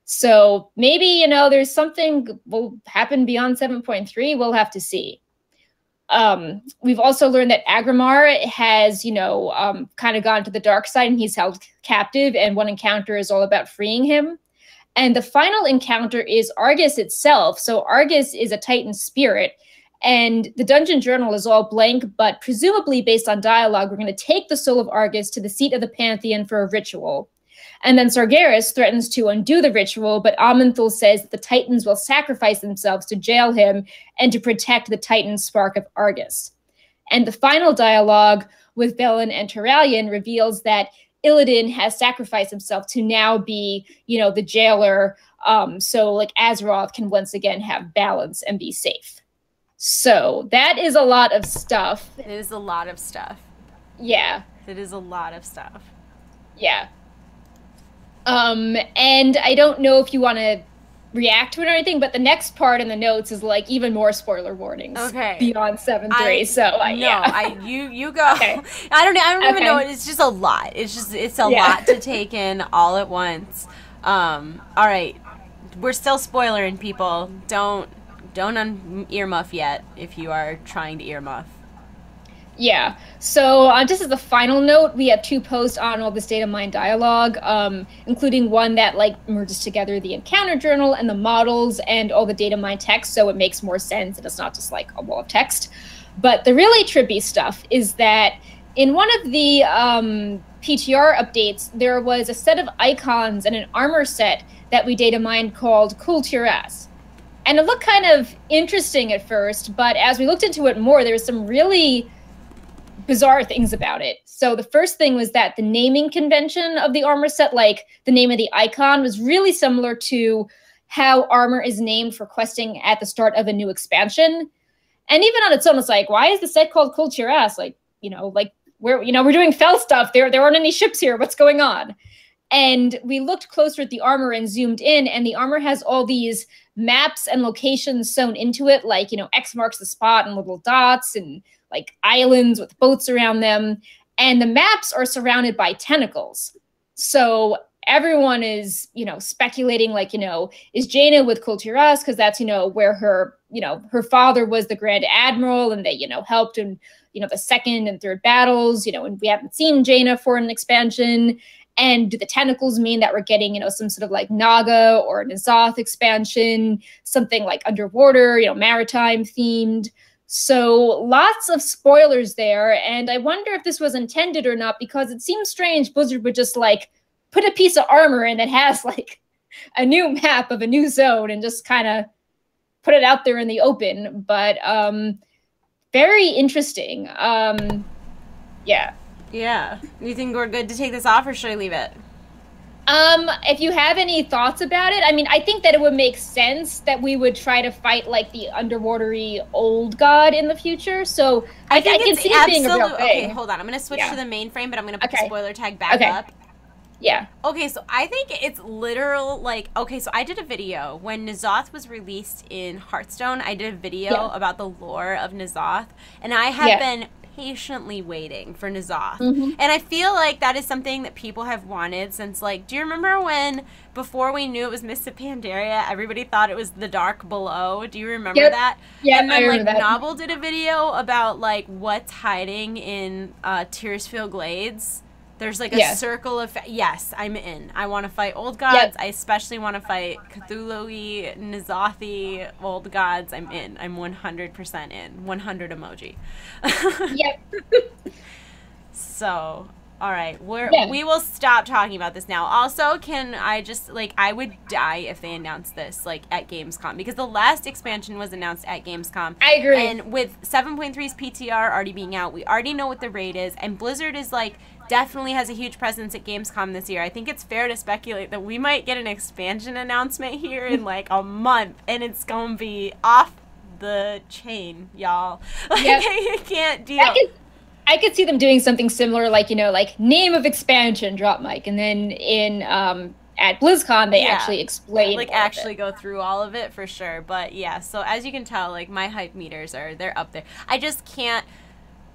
So maybe, you know, there's something will happen beyond 7.3. We'll have to see. We've also learned that Agrimar has, you know, kind of gone to the dark side and he's held captive, and one encounter is all about freeing him. And the final encounter is Argus itself. So Argus is a Titan spirit, And the dungeon journal is all blank, but presumably based on dialogue, we're going to take the soul of Argus to the seat of the Pantheon for a ritual. And then Sargeras threatens to undo the ritual, but Amenthul says that the Titans will sacrifice themselves to jail him and to protect the Titan spark of Argus. And the final dialogue with Velen and Turalyon reveals that Illidan has sacrificed himself to now be, the jailer, so like Azeroth can once again have balance and be safe. So that is a lot of stuff. It is a lot of stuff. Yeah. It is a lot of stuff. Yeah. And I don't know if you want to react to it or anything, but the next part in the notes is like even more spoiler warnings. Okay. Beyond 7-3. You go. Okay. I don't even know. It's just a lot. It's a lot to take in all at once. All right. We're still spoilering people. Don't earmuff yet if you are trying to earmuff. Yeah. So just as a final note, we have 2 posts on all this data mine dialogue, including one that merges together the encounter journal and the models and all the data mine text, so it makes more sense and it's not just like a wall of text. But the really trippy stuff is that in one of the PTR updates, there was a set of icons and an armor set that we data mined called Cool to Your Ass. And it looked kind of interesting at first, but as we looked into it more, there was some really bizarre things about it. So the first thing was that the naming convention of the armor set, like the name of the icon, was really similar to how armor is named for questing at the start of a new expansion. And even on its own, it's like, why is the set called Cool to Your Ass? We're doing fell stuff. There aren't any ships here. What's going on? And we looked closer at the armor and zoomed in, and the armor has all these maps and locations sewn into it, like, X marks the spot and little dots and like islands with boats around them. And the maps are surrounded by tentacles. So everyone is, speculating is Jaina with Cool to Your Ass? Because that's, where her father was the Grand Admiral and they, helped in, the second and third battles, and we haven't seen Jaina for an expansion. And do the tentacles mean that we're getting, some sort of like Naga or N'Zoth expansion, something like underwater, maritime themed? So lots of spoilers there. And I wonder if this was intended or not, because it seems strange Blizzard would just put a piece of armor in that has a new map of a new zone and just kind of put it out there in the open. But very interesting. Yeah. Yeah. You think we're good to take this off, or should I leave it? If you have any thoughts about it, I mean, I think that it would make sense that we would try to fight the underwatery old god in the future. So I can see it being a real thing. Okay, hold on. I'm going to switch to the mainframe, but I'm going to put the spoiler tag back up. Yeah. Okay, so I think it's literal, so I did a video when N'Zoth was released in Hearthstone. I did a video about the lore of N'Zoth, and I have been patiently waiting for N'Zoth. And I feel like that is something that people have wanted since, do you remember when, before we knew it was Mists of Pandaria, everybody thought it was the Dark Below? Do you remember that? Yeah, and then, I remember that. Novel did a video about, what's hiding in Tearsfield Glades. There's a circle of... Yes, I'm in. I want to fight old gods. I especially want to fight Cthulhu-y, N'Zoth-y old gods. I'm in. I'm 100% in. 100 emoji. So, all right. We will stop talking about this now. Also, can I just... I would die if they announced this, at Gamescom. Because the last expansion was announced at Gamescom. I agree. And with 7.3's PTR already being out, we already know what the raid is. And Blizzard is, definitely has a huge presence at Gamescom this year. I think it's fair to speculate that we might get an expansion announcement here in a month, and it's gonna be off the chain, y'all. I can't deal. I could see them doing something similar, name of expansion, drop mic, and then in at BlizzCon they actually explain, actually go through all of it for sure. But yeah, so as you can tell, my hype meters they're up there. I just can't.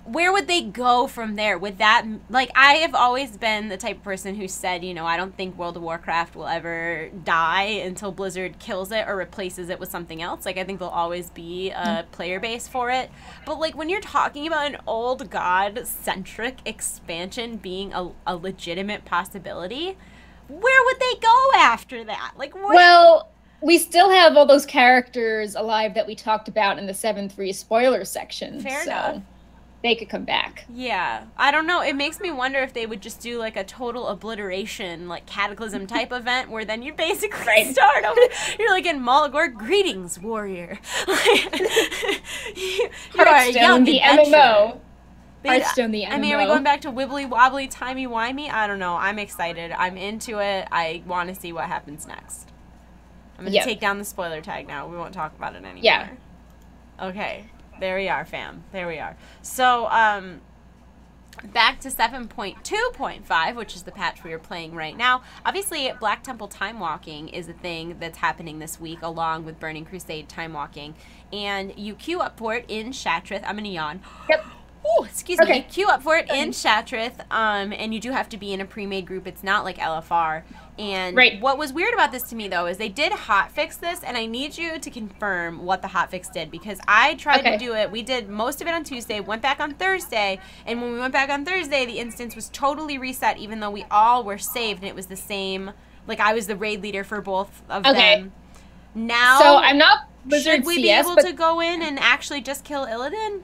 Where would they go from there with that? I have always been the type of person who said, I don't think World of Warcraft will ever die until Blizzard kills it or replaces it with something else. I think there'll always be a player base for it. But, when you're talking about an old god-centric expansion being a legitimate possibility, where would they go after that? Well, we still have all those characters alive that we talked about in the 7-3 spoiler section. Fair enough. They could come back. Yeah. I don't know. It makes me wonder if they would just do like a total obliteration, like Cataclysm type event where then you basically start over. You're like in Malagor, greetings, warrior. you are a young the adventurer. MMO. Hearthstone, the MMO. I mean, are we going back to wibbly wobbly, timey wimey? I don't know. I'm excited. I'm into it. I want to see what happens next. I'm going to take down the spoiler tag now. We won't talk about it anymore. Yeah. Okay. There we are, fam. There we are. So, back to 7.2.5, which is the patch we are playing right now. Obviously, Black Temple time walking is a thing that's happening this week, along with Burning Crusade time walking. And you queue up for it in Shattrath. I'm going to yawn. Yep. Ooh, excuse me. You queue up for it in Shattrath, and you do have to be in a pre-made group. It's not like LFR. And what was weird about this to me, though, is they did hotfix this, and I need you to confirm what the hotfix did, because I tried to do it. We did most of it on Tuesday, went back on Thursday, and when we went back on Thursday, the instance was totally reset, even though we all were saved, and it was the same. Like, I was the raid leader for both of them. Now, so I'm not Blizzard should we CS, be able to go in and actually just kill Illidan?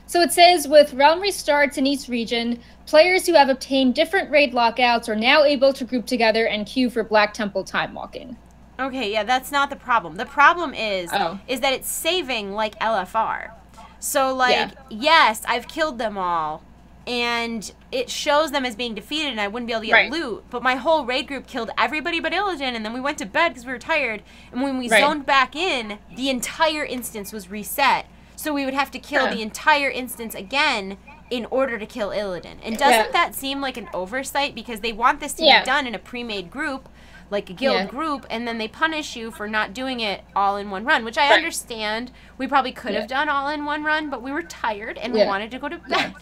So it says, with realm restarts in each region, players who have obtained different raid lockouts are now able to group together and queue for Black Temple time walking. Okay, yeah, that's not the problem. The problem is that it's saving like LFR. So, like, yes, I've killed them all, and it shows them as being defeated, and I wouldn't be able to get loot, but my whole raid group killed everybody but Illidan, and then we went to bed because we were tired, and when we zoned back in, the entire instance was reset. So we would have to kill the entire instance again in order to kill Illidan. And doesn't that seem like an oversight? Because they want this to be done in a pre-made group, like a guild group, and then they punish you for not doing it all in one run, which I understand. We probably could have done all in one run, but we were tired and we wanted to go to bed.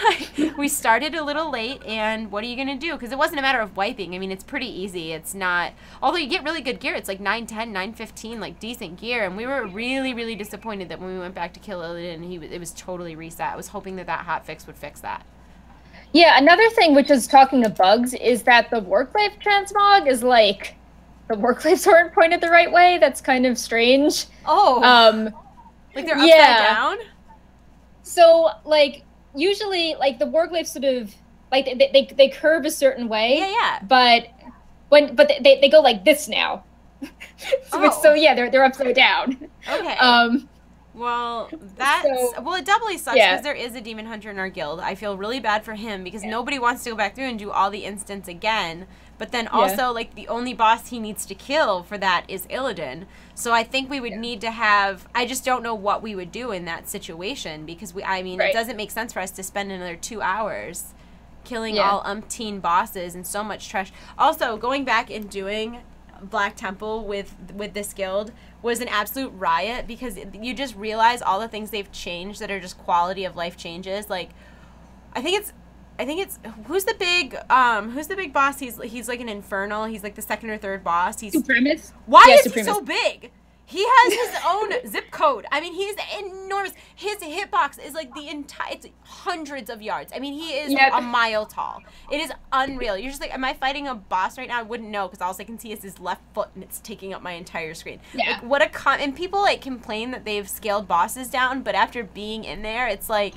Like, we started a little late, and what are you going to do? Because it wasn't a matter of wiping. I mean, it's pretty easy. It's not, although you get really good gear. It's like 910, 915, like decent gear, and we were really, really disappointed that when we went back to kill Illidan, it was totally reset. I was hoping that hotfix would fix that. Yeah, another thing, which is talking to bugs, is that the Warclave transmog is like, the Warclaves aren't pointed the right way. That's kind of strange. Oh. Like they're upside down? So, like, usually, like, the Warclaves sort of, like, they curve a certain way. Yeah. But they go like this now. So yeah, they're upside down. Okay. Well, it doubly sucks because there is a demon hunter in our guild. I feel really bad for him because nobody wants to go back through and do all the instants again. But then also, like, the only boss he needs to kill for that is Illidan. So I think we would need to have, I just don't know what we would do in that situation because it doesn't make sense for us to spend another 2 hours killing all umpteen bosses and so much trash. Also, going back and doing Black Temple with this guild was an absolute riot because you just realize all the things they've changed that are just quality of life changes. Like, I think it's who's the big boss? He's like an infernal. He's like the second or third boss. He's Supremacist. Why is he so big? He has his own zip code. I mean, he's enormous. His hitbox is like it's hundreds of yards. I mean, he is a mile tall. It is unreal. You're just like, am I fighting a boss right now? I wouldn't know because all I can see is his left foot and it's taking up my entire screen. Yeah. Like, and people like complain that they've scaled bosses down, but after being in there, it's like,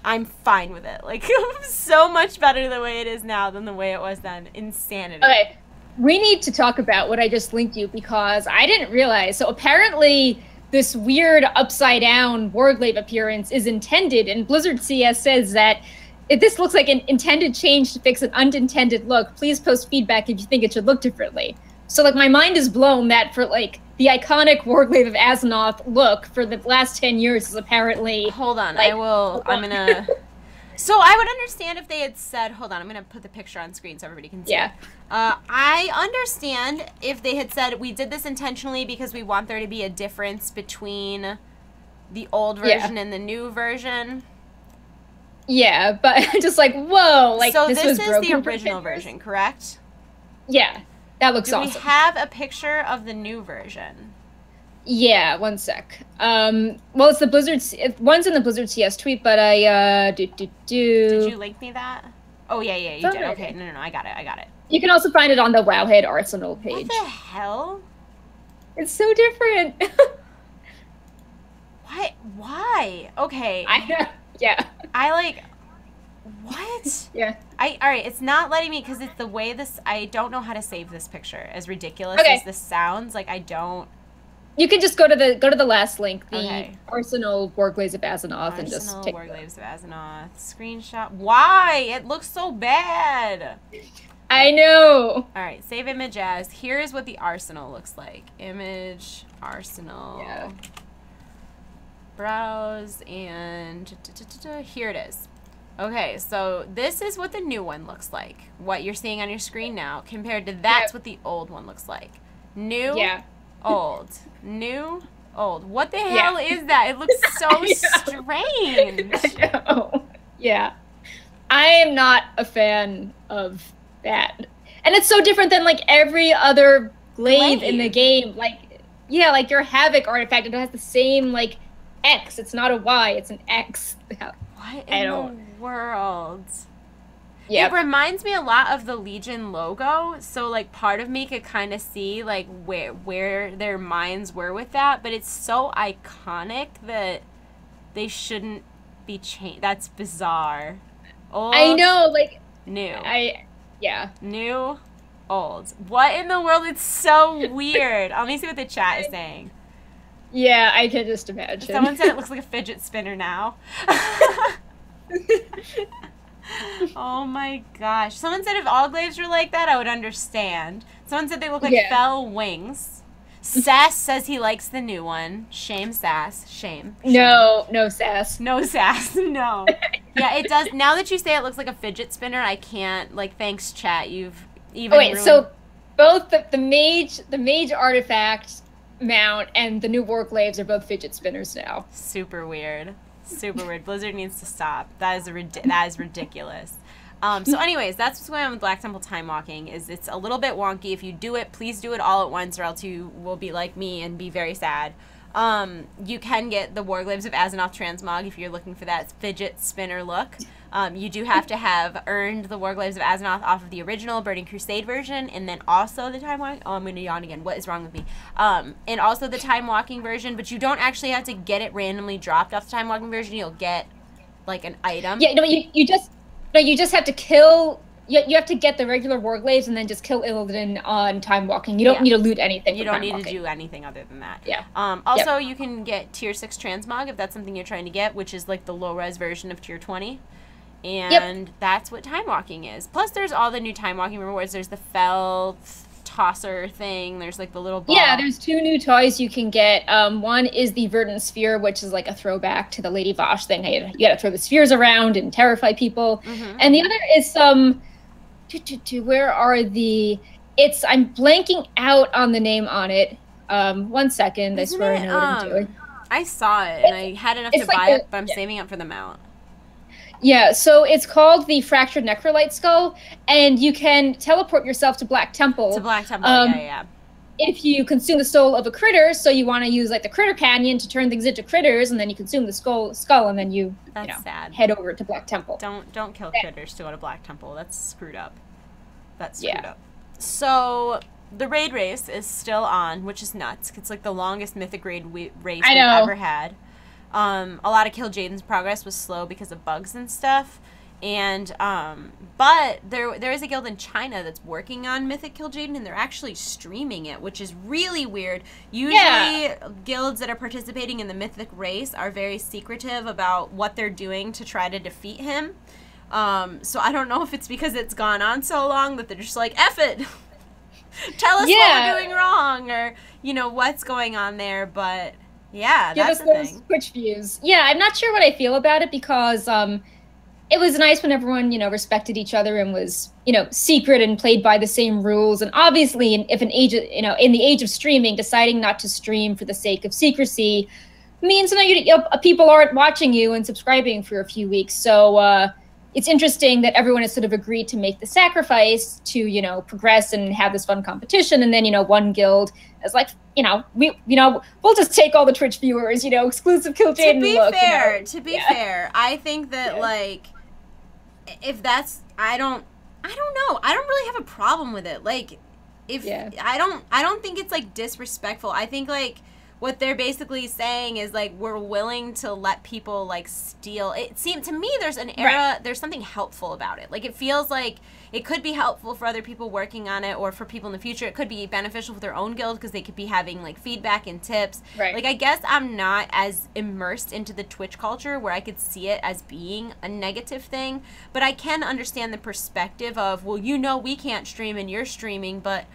I'm fine with it. Like, so much better the way it is now than the way it was then. Insanity. Okay. We need to talk about what I just linked you because I didn't realize. So apparently this weird upside down Warglaive appearance is intended, and Blizzard CS says that if this looks like an intended change to fix an unintended look, please post feedback if you think it should look differently. So like my mind is blown that for like the iconic Warglaive of Azeroth look for the last 10 years is apparently... Hold on, like, I'm gonna... So I would understand if they had said, hold on, I'm going to put the picture on screen so everybody can see it. I understand if they had said, we did this intentionally because we want there to be a difference between the old version and the new version. Yeah, but just like, whoa, like so this is was the original version, correct? Yeah, that looks awesome. Do we have a picture of the new version? Yeah, one sec. Well, it's the Blizzard. One's in the Blizzard CS tweet, but I Did you link me that? Oh yeah, you did. Okay, no, I got it. You can also find it on the Wowhead Arsenal page. What the hell? It's so different. What? Why? Okay. Yeah. I like, what? Yeah. All right, it's not letting me because it's the way this, I don't know how to save this picture. As ridiculous Okay. as this sounds, like I don't. You can just go to the last link, the Okay. Arsenal Warglaze of Azzinoth, and just take Warglaves of Azzinoth. Screenshot. Why? It looks so bad. I know. All right, save image as. Here's what the arsenal looks like. Image, arsenal. Yeah. Browse, and here it is. Okay, so this is what the new one looks like. What you're seeing on your screen now, compared to that's what the old one looks like. New, old. New, old. What the hell is that? It looks so strange. I know. Yeah. I am not a fan of that. And it's so different than like every other glaive in the game. Like, yeah, like your Havoc artifact, it has the same like X. It's not a Y, it's an X. What in the world? Yeah. It reminds me a lot of the Legion logo, so like part of me could kind of see like where their minds were with that, but it's so iconic that they shouldn't be changed. That's bizarre. Old, I know, like new. New, old. What in the world? It's so weird. Let me see what the chat is saying. Yeah, I can just imagine. Someone said it looks like a fidget spinner now. Oh my gosh. Someone said if all glaives were like that, I would understand. Someone said they look like fell wings. Sass says he likes the new one. Shame, Sass. Shame. No Sass. No Sass. No. Yeah, it does. Now that you say it looks like a fidget spinner, I can't. Like, thanks, chat. You've even. Wait, so both the mage artifact mount and the new Warglaves are both fidget spinners now. Super weird. Super weird. Blizzard needs to stop. That is ridiculous. So anyways, that's what's going on with Black Temple Time Walking. Is it's a little bit wonky. If you do it, please do it all at once, or else you will be like me and be very sad. You can get the Warglaves of Azzinoth Transmog if you're looking for that fidget spinner look. You do have to have earned the Warglaves of Azzinoth off of the original Burning Crusade version, and then also the Time Walking. Oh, I'm going to yawn again. What is wrong with me? And also the Time Walking version, but you don't actually have to get it randomly dropped off the Time Walking version. You'll get like an item. Yeah, no, you just have to kill. You have to get the regular Warglaves and then just kill Illidan on Time Walking. You don't need to loot anything. You don't need to do anything other than that. Yeah. Also, you can get Tier 6 Transmog if that's something you're trying to get, which is like the low-res version of Tier 20. And that's what Time Walking is. Plus, there's all the new Time Walking rewards. There's the Fell Tosser thing. There's like the little ball. Yeah, there's 2 new toys you can get. One is the Verdant Sphere, which is like a throwback to the Lady Vosh thing. You gotta throw the spheres around and terrify people. And the other is some... where are the... I'm blanking out on the name on it. 1 second. I swear I know what I'm doing. I saw it, and I had enough to buy it, but I'm saving up for the mount. Yeah, so it's called the Fractured Necrolite Skull, and you can teleport yourself to Black Temple. To Black Temple, yeah. If you consume the soul of a critter, so you want to use like the Critter Canyon to turn things into critters, and then you consume the skull, and then you head over to Black Temple. Don't kill critters to go to Black Temple. That's screwed up. That's screwed up. So the raid race is still on, which is nuts. It's like the longest Mythic raid race we've ever had. A lot of Kill Jaden's progress was slow because of bugs and stuff. And but there is a guild in China that's working on Mythic Kill Jaden, and they're actually streaming it, which is really weird. Usually guilds that are participating in the Mythic race are very secretive about what they're doing to try to defeat him. So I don't know if it's because it's gone on so long that they're just like, F it! Tell us what we're doing wrong, or, you know, what's going on there, but... Yeah, that's the thing. Give us those Twitch views. Yeah, I'm not sure what I feel about it because it was nice when everyone, you know, respected each other and was, you know, secret and played by the same rules. And obviously, if in the age of streaming, deciding not to stream for the sake of secrecy means people aren't watching you and subscribing for a few weeks. So it's interesting that everyone has sort of agreed to make the sacrifice to, you know, progress and have this fun competition. And then, you know, one guild is like, we'll just take all the Twitch viewers, you know, exclusive Kill Jaden look. To be fair, I think that like, if that's, I don't know. I don't really have a problem with it. Like, if I don't think it's like disrespectful. I think like what they're basically saying is like we're willing to let people like steal. It seemed to me there's an era, there's something helpful about it. Like it feels like it could be helpful for other people working on it, or for people in the future. It could be beneficial for their own guild because they could be having like feedback and tips. Like I guess I'm not as immersed into the Twitch culture where I could see it as being a negative thing, but I can understand the perspective of, well, you know, we can't stream and you're streaming, but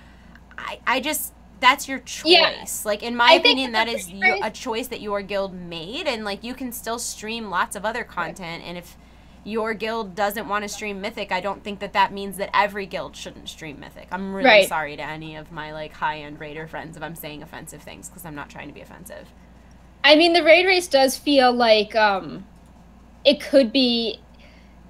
I just, that's your choice. Yeah. Like, in my opinion, that is a choice that your guild made, and, like, you can still stream lots of other content, and if your guild doesn't want to stream Mythic, I don't think that that means that every guild shouldn't stream Mythic. I'm really sorry to any of my, like, high-end Raider friends if I'm saying offensive things, because I'm not trying to be offensive. I mean, the raid race does feel like, it could be...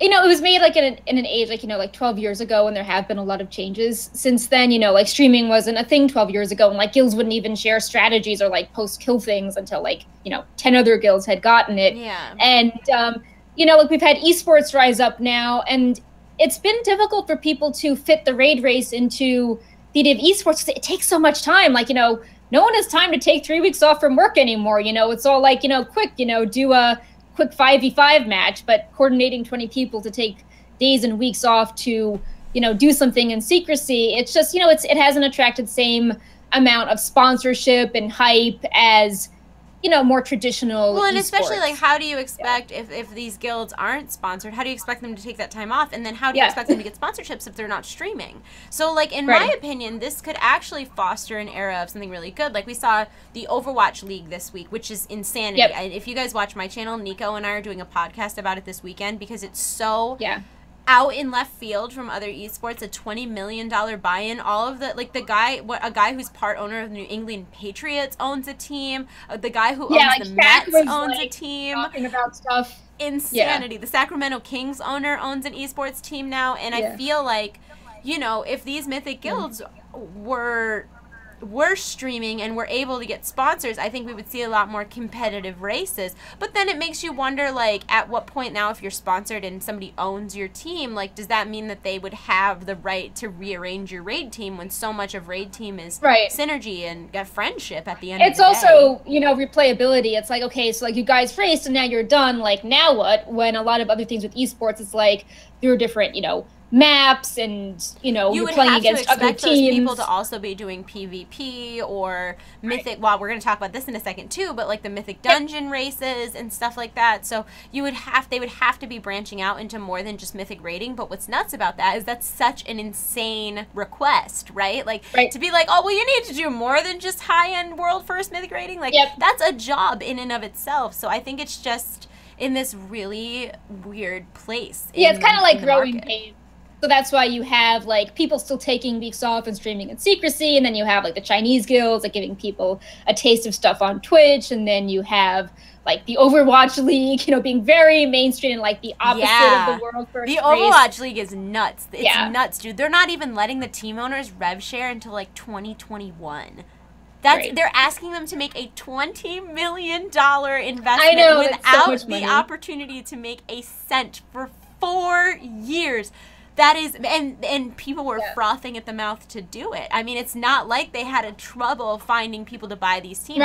You know, it was made, like, in an age, like, you know, like 12 years ago, and there have been a lot of changes since then. You know, like, streaming wasn't a thing 12 years ago, and, like, guilds wouldn't even share strategies or, like, post-kill things until, like, you know, 10 other guilds had gotten it. Yeah. And, you know, like, we've had esports rise up now, and it's been difficult for people to fit the raid race into the idea of esports, because it takes so much time. Like, you know, no one has time to take 3 weeks off from work anymore. You know, it's all, like, you know, quick, you know, do a quick 5v5 match, but coordinating 20 people to take days and weeks off to, you know, do something in secrecy, it's just, you know, it hasn't attracted same amount of sponsorship and hype as, you know, more traditional Well, and esports. Especially, like, how do you expect, if these guilds aren't sponsored, how do you expect them to take that time off? And then how do you expect them to get sponsorships if they're not streaming? So, like, in my opinion, this could actually foster an era of something really good. Like, we saw the Overwatch League this week, which is insanity. If you guys watch my channel, Nico and I are doing a podcast about it this weekend because it's so... out in left field from other esports, a $20 million buy-in. All of the, like, a guy who's part owner of the New England Patriots owns a team. The guy who owns like the Mets owns a team. Talking about stuff. Insanity. The Sacramento Kings owner owns an esports team now, and I feel like, you know, if these Mythic guilds were streaming and were able to get sponsors, I think we would see a lot more competitive races. But then it makes you wonder, like, at what point now, if you're sponsored and somebody owns your team, like, does that mean that they would have the right to rearrange your raid team when so much of raid team is synergy and got friendship at the end of the day? It's also, you know, replayability. It's like, okay, so, like, you guys raced and now you're done. Like, now what? When a lot of other things with esports, it's like, there are different, you know, maps, and, you know, you're playing against other teams. Those people to also be doing PvP or Mythic. Well, we're going to talk about this in a second too, but like the Mythic dungeon races and stuff like that. So they would have to be branching out into more than just Mythic raiding. But what's nuts about that is that's such an insane request, right? Like to be like, oh, well, you need to do more than just high-end world first Mythic raiding. Like that's a job in and of itself. So I think it's just in this really weird place. It's kind of like growing pains. So that's why you have, like, people still taking weeks off and streaming in secrecy, and then you have, like, the Chinese guilds, like, giving people a taste of stuff on Twitch, and then you have, like, the Overwatch League, you know, being very mainstream and, like, the opposite of the world first race. Overwatch League is nuts. It's nuts, dude. They're not even letting the team owners rev share until, like, 2021. They're asking them to make a $20 million investment without the opportunity to make a cent for 4 years. That is, and people were frothing at the mouth to do it. I mean, it's not like they had a trouble finding people to buy these teams.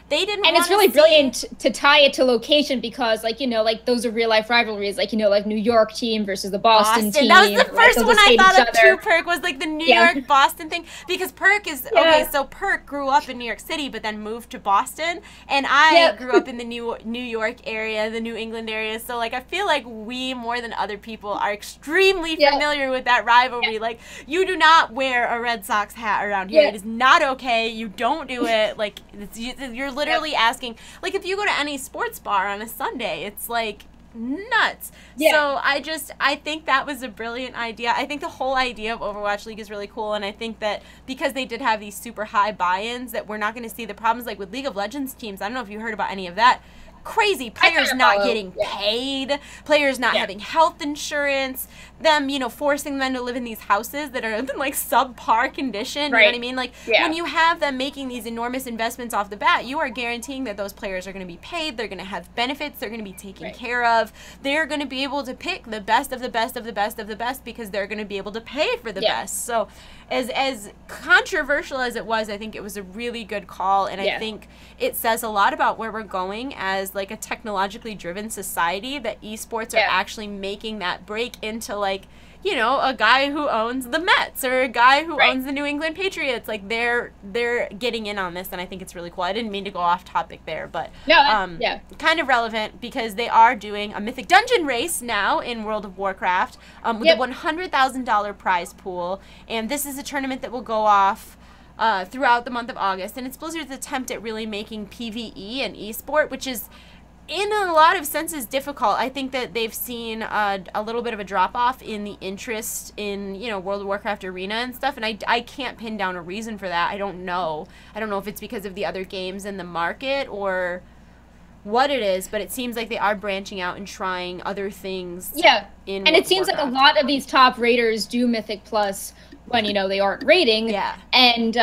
They didn't. And it's really brilliant to tie it to location because, like, you know, like those are real life rivalries. Like, you know, like New York team versus the Boston team. That was the first one I thought of too. Perk was like the New York Boston thing because Perk is okay. So Perk grew up in New York City, but then moved to Boston, and I grew up in the New York area, the New England area. So like, I feel like we more than other people are extremely familiar with that rivalry. Like, you do not wear a Red Sox hat around here. It is not okay. You don't do it. Like, you're literally asking, like, if you go to any sports bar on a Sunday, it's like nuts. So I think that was a brilliant idea. I think the whole idea of Overwatch League is really cool, and I think that because they did have these super high buy-ins that we're not going to see the problems like with League of Legends teams. I don't know if you heard about any of that. crazy. Players not getting paid, players not having health insurance, them, you know, forcing them to live in these houses that are in like subpar condition. You know what I mean? Like when you have them making these enormous investments off the bat, you are guaranteeing that those players are going to be paid, they're going to have benefits, they're going to be taken care of, they're going to be able to pick the best of the best of the best of the best because they're going to be able to pay for the best. So as controversial as it was, I think it was a really good call, and I think it says a lot about where we're going as like a technologically driven society, that esports are actually making that break into like, you know, a guy who owns the Mets or a guy who owns the New England Patriots. Like they're getting in on this, and I think it's really cool. I didn't mean to go off topic there, but kind of relevant because they are doing a Mythic Dungeon race now in World of Warcraft with a $100,000 prize pool, and this is a tournament that will go off throughout the month of August, and it's Blizzard's attempt at really making PvE an esport, which is in a lot of senses difficult. I think that they've seen a little bit of a drop-off in the interest in, you know, World of Warcraft Arena and stuff, and I can't pin down a reason for that. I don't know if it's because of the other games in the market or what it is, but it seems like they are branching out and trying other things. And it seems like a lot of these top raiders do Mythic Plus when, you know, they aren't raiding. And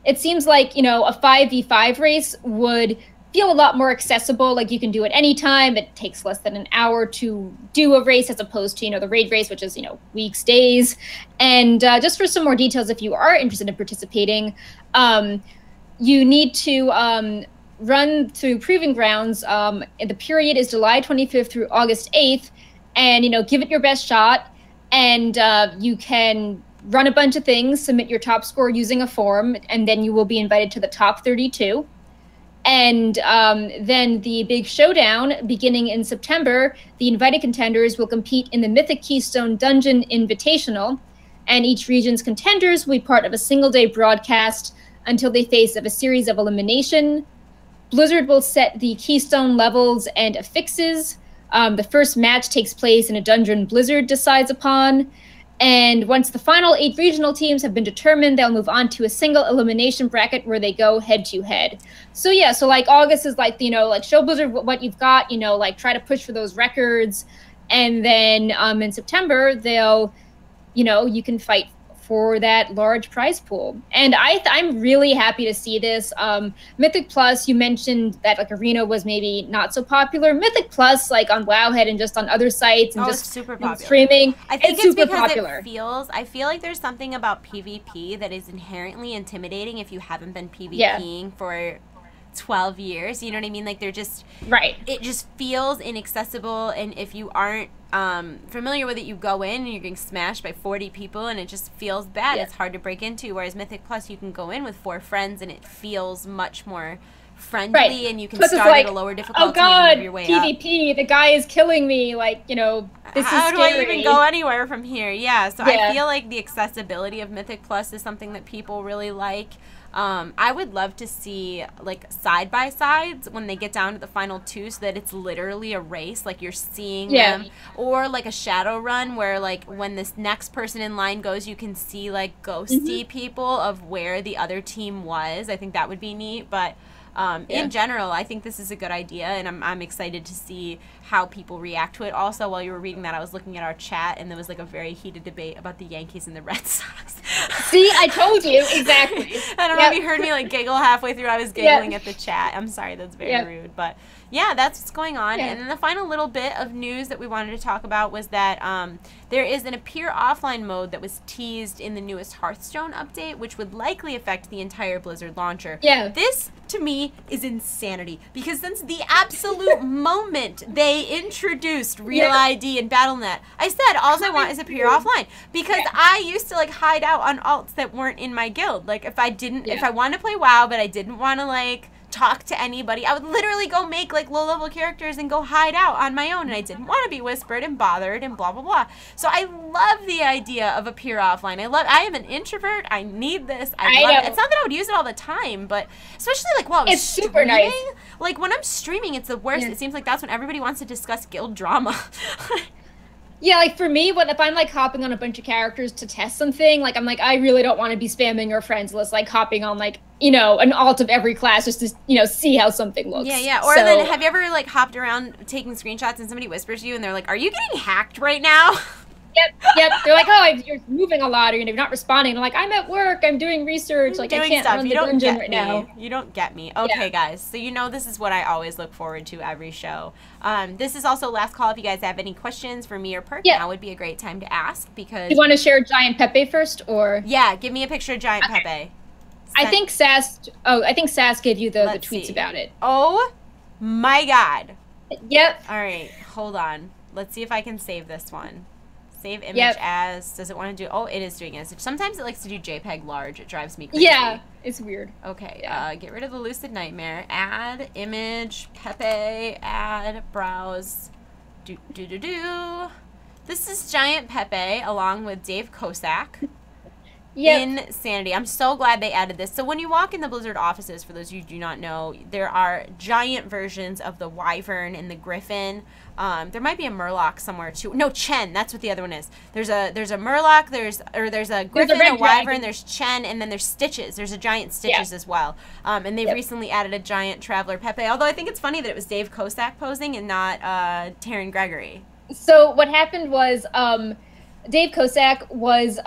it seems like, you know, a 5v5 race would feel a lot more accessible. Like you can do it anytime. It takes less than an hour to do a race as opposed to, you know, the raid race, which is, you know, weeks, days. And just for some more details, if you are interested in participating, you need to run through Proving Grounds. The period is July 25th through August 8th. And, you know, give it your best shot. And you can run a bunch of things, submit your top score using a form, and then you will be invited to the top 32. And then the big showdown, beginning in September, the invited contenders will compete in the Mythic Keystone Dungeon Invitational, and each region's contenders will be part of a single-day broadcast until they face a series of elimination. Blizzard will set the Keystone levels and affixes. The first match takes place in a dungeon Blizzard decides upon. And once the final 8 regional teams have been determined, they'll move on to a single elimination bracket where they go head-to-head. So yeah, so like August is like, you know, like show Blizzard what you've got, you know, like try to push for those records. And then in September, they'll, you know, you can fight for that large prize pool. And I'm really happy to see this. Mythic Plus, you mentioned that like Arena was maybe not so popular. Mythic Plus, like on Wowhead and just on other sites and just super popular. Streaming, I think it's super because popular. I feel like there's something about PvP that is inherently intimidating if you haven't been PvPing for 12 years. You know what I mean? Like they're just it just feels inaccessible, and if you aren't familiar with it, you go in and you're getting smashed by 40 people and it just feels bad. It's hard to break into, whereas Mythic Plus you can go in with 4 friends and it feels much more friendly, and you can start like, at a lower difficulty and move your way PvP, the guy is killing me, like, you know, this how is do scary. I even go anywhere from here? So I feel like the accessibility of Mythic Plus is something that people really like. I would love to see like side-by-sides when they get down to the final 2 so that it's literally a race, like you're seeing them, or like a shadow run where like when this next person in line goes, you can see like ghosty people of where the other team was. I think that would be neat, but in general, I think this is a good idea, and I'm excited to see how people react to it. Also, while you were reading that, I was looking at our chat, and there was like a very heated debate about the Yankees and the Red Sox. See, I told you, exactly. I don't know if you heard me like giggle halfway through. I was giggling at the chat. I'm sorry, that's very rude, but yeah, that's what's going on. And then the final little bit of news that we wanted to talk about was that there is an appear offline mode that was teased in the newest Hearthstone update, which would likely affect the entire Blizzard launcher. This, to me, is insanity, because since the absolute moment they introduced Real ID and Battle.net, I said all I want is appear offline, because I used to like hide out on alts that weren't in my guild. Like if I didn't, if I wanted to play WoW but I didn't want to like talk to anybody, I would literally go make like low-level characters and go hide out on my own, and I didn't want to be whispered and bothered and blah blah blah. So I love the idea of appear offline. I am an introvert. I need this. I love it. It's not that I would use it all the time, but especially like while I'm streaming, super nice. Like when I'm streaming, it's the worst. It seems like that's when everybody wants to discuss guild drama. Yeah, like for me, if I'm like hopping on a bunch of characters to test something, like I'm like, I really don't want to be spamming your friends list, like hopping on like, an alt of every class just to, see how something looks. Yeah, yeah. Or then have you ever like hopped around taking screenshots and somebody whispers to you and they're like, "Are you getting hacked right now?" Yep. They're like, oh, you're moving a lot, or you're not responding. And I'm like, I'm at work. I'm doing research. Like, I can't run the dungeon right now. You don't get me. Okay, guys. So this is what I always look forward to every show. This is also last call. If you guys have any questions for me or Perk, now would be a great time to ask because. You want to share Giant Pepe first, or? Yeah, give me a picture of Giant Pepe. I think Sass gave you the tweets about it. Oh, my God. Yep. All right, hold on. Let's see if I can save this one. Save image as, does it want to do, oh, it is doing it. Sometimes it likes to do JPEG large. It drives me crazy. Yeah, it's weird. Okay, get rid of the Lucid Nightmare. Add image, Pepe, add, browse, do. This is Giant Pepe along with Dave Kosak. Yep. Insanity. I'm so glad they added this. So when you walk in the Blizzard offices, for those of you who do not know, there are giant versions of the Wyvern and the Griffin. There might be a Murloc somewhere too. No, Chen. That's what the other one is. There's a Murloc. There's a Griffin, a Wyvern. There's Chen, and then there's Stitches. There's a giant Stitches as well. And they've recently added a giant Traveler Pepe. Although I think it's funny that it was Dave Kosak posing and not Taryn Gregory. So what happened was Dave Kosak was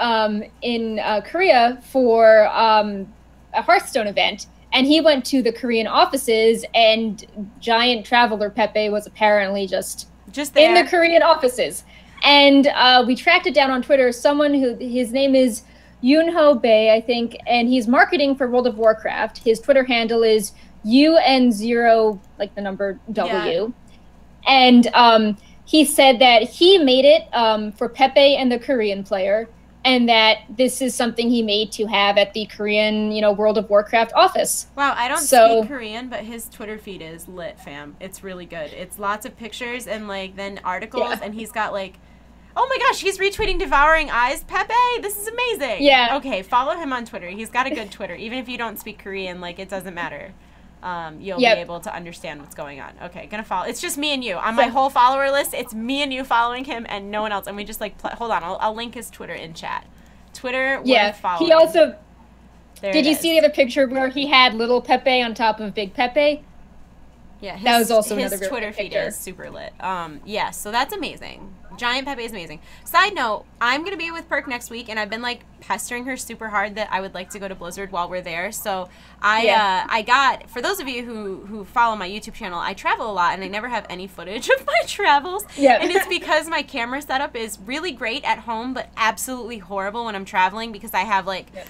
in Korea for a Hearthstone event. And he went to the Korean offices, and Giant Traveler Pepe was apparently just there in the Korean offices. And we tracked it down on Twitter. Someone his name is Yoonho Bae, I think, and he's marketing for World of Warcraft. His Twitter handle is UN0, like the number W. Yeah. And he said that he made it for Pepe and the Korean player, and that this is something he made to have at the Korean, World of Warcraft office. Wow, I don't speak Korean, but his Twitter feed is lit, fam. It's really good. It's lots of pictures and, then articles, and he's got, oh my gosh, he's retweeting Devouring Eyes Pepe? This is amazing. Yeah. Okay, follow him on Twitter. He's got a good Twitter. Even if you don't speak Korean, it doesn't matter. You'll be able to understand what's going on. Okay, gonna follow. It's just me and you. On my whole follower list, it's me and you following him and no one else. And we just hold on, I'll link his Twitter in chat. Twitter worth following. He also, did you see the other picture where he had little Pepe on top of big Pepe? Yeah, that was also his another Twitter feed is super lit. Yeah, so that's amazing. Giant Pepe is amazing. Side note, I'm going to be with Perk next week, and I've been, pestering her super hard that I would like to go to Blizzard while we're there. So I got, for those of you who follow my YouTube channel, I travel a lot, and I never have any footage of my travels. Yeah. And it's because my camera setup is really great at home, but absolutely horrible when I'm traveling because I have,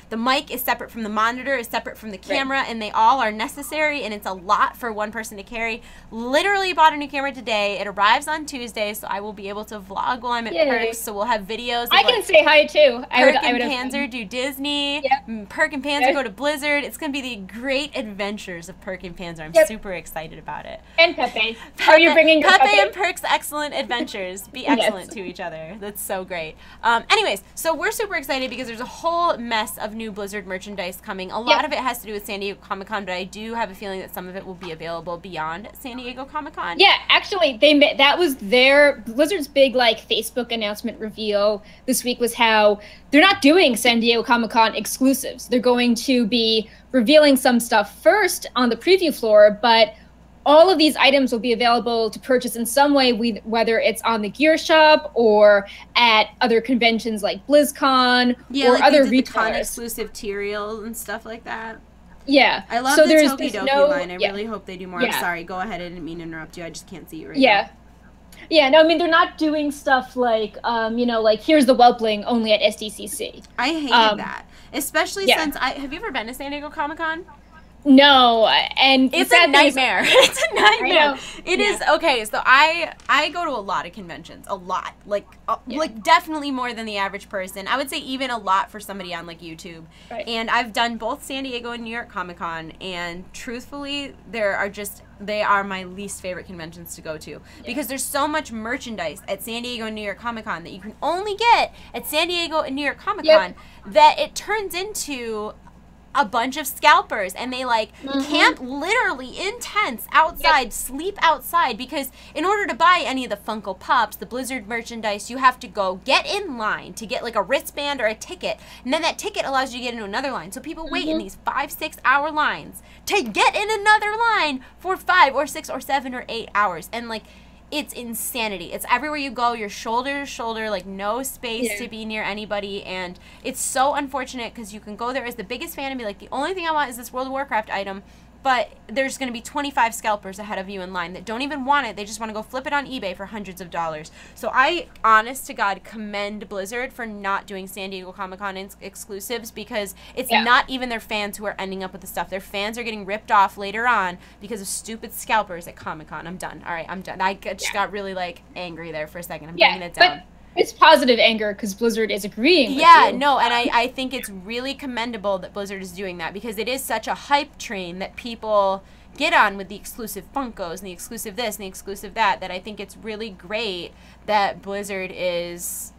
the mic is separate from the monitor, is separate from the camera, and they all are necessary, and it's a lot for one person to carry. Literally bought a new camera today. It arrives on Tuesday, so I will be able to vlog while I'm at Perk's, so we'll have videos of, I can say hi too. Perk and Panzer do Disney. Yep. Perk and Panzer go to Blizzard. It's going to be the great adventures of Perk and Panzer. I'm super excited about it. And Pepe. Are you bringing Pepe and Perk's excellent adventures? Be excellent to each other. That's so great. Anyways, so we're super excited because there's a whole mess of new Blizzard merchandise coming. A lot of it has to do with San Diego Comic-Con, but I do have a feeling that some of it will be available beyond San Diego Comic-Con. Yeah, actually, that was Blizzard's big Facebook announcement reveal this week was how they're not doing San Diego Comic-Con exclusives. They're going to be revealing some stuff first on the preview floor, but all of these items will be available to purchase in some way, whether it's on the gear shop or at other conventions like BlizzCon or other retailers. Exclusive materials and stuff like that. Yeah. I love the Toki Doki line. I really hope they do more. I'm sorry. Go ahead. I didn't mean to interrupt you. I just can't see you right now. Yeah, no, I mean, they're not doing stuff like, here's the Whelpling only at SDCC. I hated that. Especially since have you ever been to San Diego Comic-Con? No, and it's a nightmare. It's a nightmare. It is. Okay, so I go to a lot of conventions, a lot, like definitely more than the average person. I would say even a lot for somebody on YouTube. Right. And I've done both San Diego and New York Comic-Con, and truthfully, they are my least favorite conventions to go to because there's so much merchandise at San Diego and New York Comic-Con that you can only get at San Diego and New York Comic-Con that it turns into a bunch of scalpers, and they like camp literally in tents outside, sleep outside, because in order to buy any of the Funko Pops, the Blizzard merchandise, you have to go get in line to get like a wristband or a ticket, and then that ticket allows you to get into another line. So people wait in these 5-6 hour lines to get in another line for 5 or 6 or 7 or 8 hours, and like, it's insanity. It's everywhere you go. You're shoulder to shoulder, like no space to be near anybody. And it's so unfortunate because you can go there as the biggest fan and be like, the only thing I want is this World of Warcraft item. But there's going to be 25 scalpers ahead of you in line that don't even want it. They just want to go flip it on eBay for hundreds of dollars. So I, honest to God, commend Blizzard for not doing San Diego Comic-Con exclusives, because it's not even their fans who are ending up with the stuff. Their fans are getting ripped off later on because of stupid scalpers at Comic-Con. I'm done. All right, I'm done. I just got really, like, angry there for a second. I'm bringing it down. It's positive anger because Blizzard is agreeing with you. No, and I think it's really commendable that Blizzard is doing that, because it is such a hype train that people get on with the exclusive Funkos and the exclusive this and the exclusive that, that I think it's really great that Blizzard is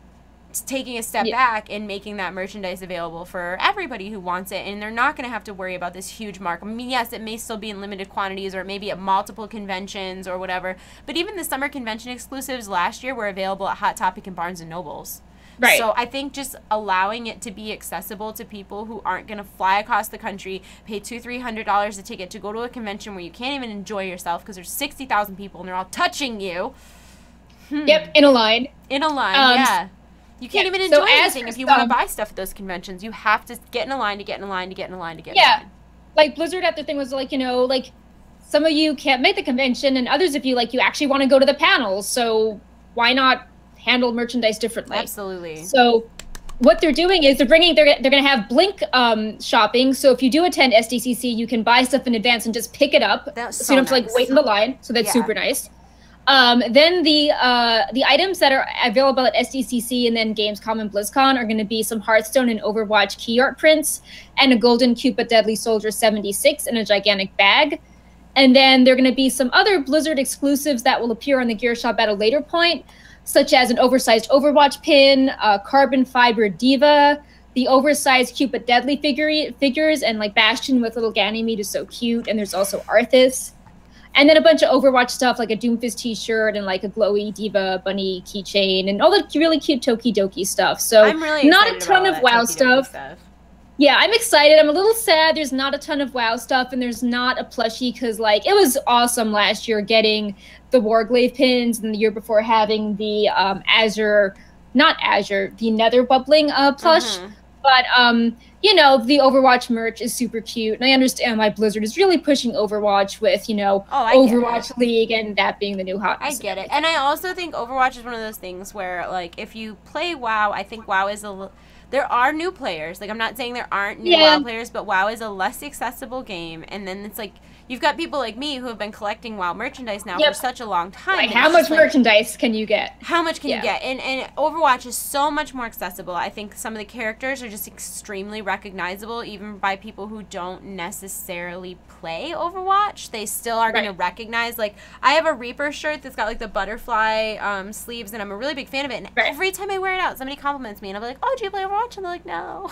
taking a step back and making that merchandise available for everybody who wants it, and they're not going to have to worry about this huge mark. I mean, yes, it may still be in limited quantities, or maybe at multiple conventions or whatever, but even the summer convention exclusives last year were available at Hot Topic and Barnes & Nobles. Right. So I think just allowing it to be accessible to people who aren't going to fly across the country, pay $200-300 a ticket to go to a convention where you can't even enjoy yourself because there's 60,000 people and they're all touching you. Yep, in a line. In a line, You can't even enjoy anything if you want to buy stuff at those conventions. You have to get in a line to get in a line to get in a line to get in a line. Like Blizzard at their thing was like, you know, like some of you can't make the convention, and others of you, like, you actually want to go to the panels, so why not handle merchandise differently? Absolutely. So what they're doing is they're going to have Blink shopping. So if you do attend SDCC, you can buy stuff in advance and just pick it up. That's so you don't have to like wait in the line. So that's super nice. Then the items that are available at SDCC and then Gamescom and BlizzCon are going to be some Hearthstone and Overwatch key art prints and a golden Cupid Deadly Soldier 76 in a gigantic bag. And then there are going to be some other Blizzard exclusives that will appear on the Gear Shop at a later point, such as an oversized Overwatch pin, a carbon fiber diva, the oversized Cupid Deadly figures, and like Bastion with little Ganymede is so cute. And there's also Arthas. And then a bunch of Overwatch stuff, like a Doomfist t-shirt and like a glowy Diva bunny keychain and all the really cute Tokidoki stuff. So I'm really not a ton of WoW stuff. Yeah, I'm excited. I'm a little sad there's not a ton of WoW stuff and there's not a plushie, because like it was awesome last year getting the Warglaive pins, and the year before having the the Nether Bubbling plush. But you know, the Overwatch merch is super cute, and I understand why Blizzard is really pushing Overwatch with, you know, Overwatch League and that being the new hotness. I get it. And I also think Overwatch is one of those things where, like, if you play WoW, I think WoW is there are new players. Like, I'm not saying there aren't new WoW players, but WoW is a less accessible game. And then it's like, you've got people like me who have been collecting WoW merchandise now for such a long time. Like, how much merchandise can you get? How much can you get? And Overwatch is so much more accessible. I think some of the characters are just extremely recognizable, even by people who don't necessarily play Overwatch. They still are going to recognize. Like, I have a Reaper shirt that's got like the butterfly sleeves, and I'm a really big fan of it. And every time I wear it out, somebody compliments me, and I'm like, "Oh, do you play Overwatch?" And they're like, "No."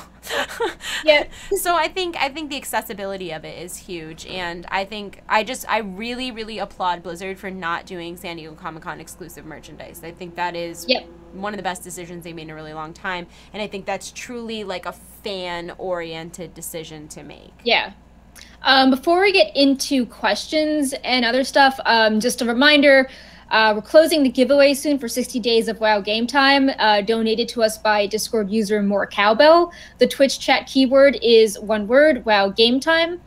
So I think the accessibility of it is huge, and I really, really applaud Blizzard for not doing San Diego Comic-Con exclusive merchandise. I think that is one of the best decisions they made in a really long time, and I think that's truly like a fan-oriented decision to make. Yeah. Before we get into questions and other stuff, just a reminder, we're closing the giveaway soon for 60 days of WoW Game Time, donated to us by Discord user More Cowbell. The Twitch chat keyword is one word, WoW Game Time.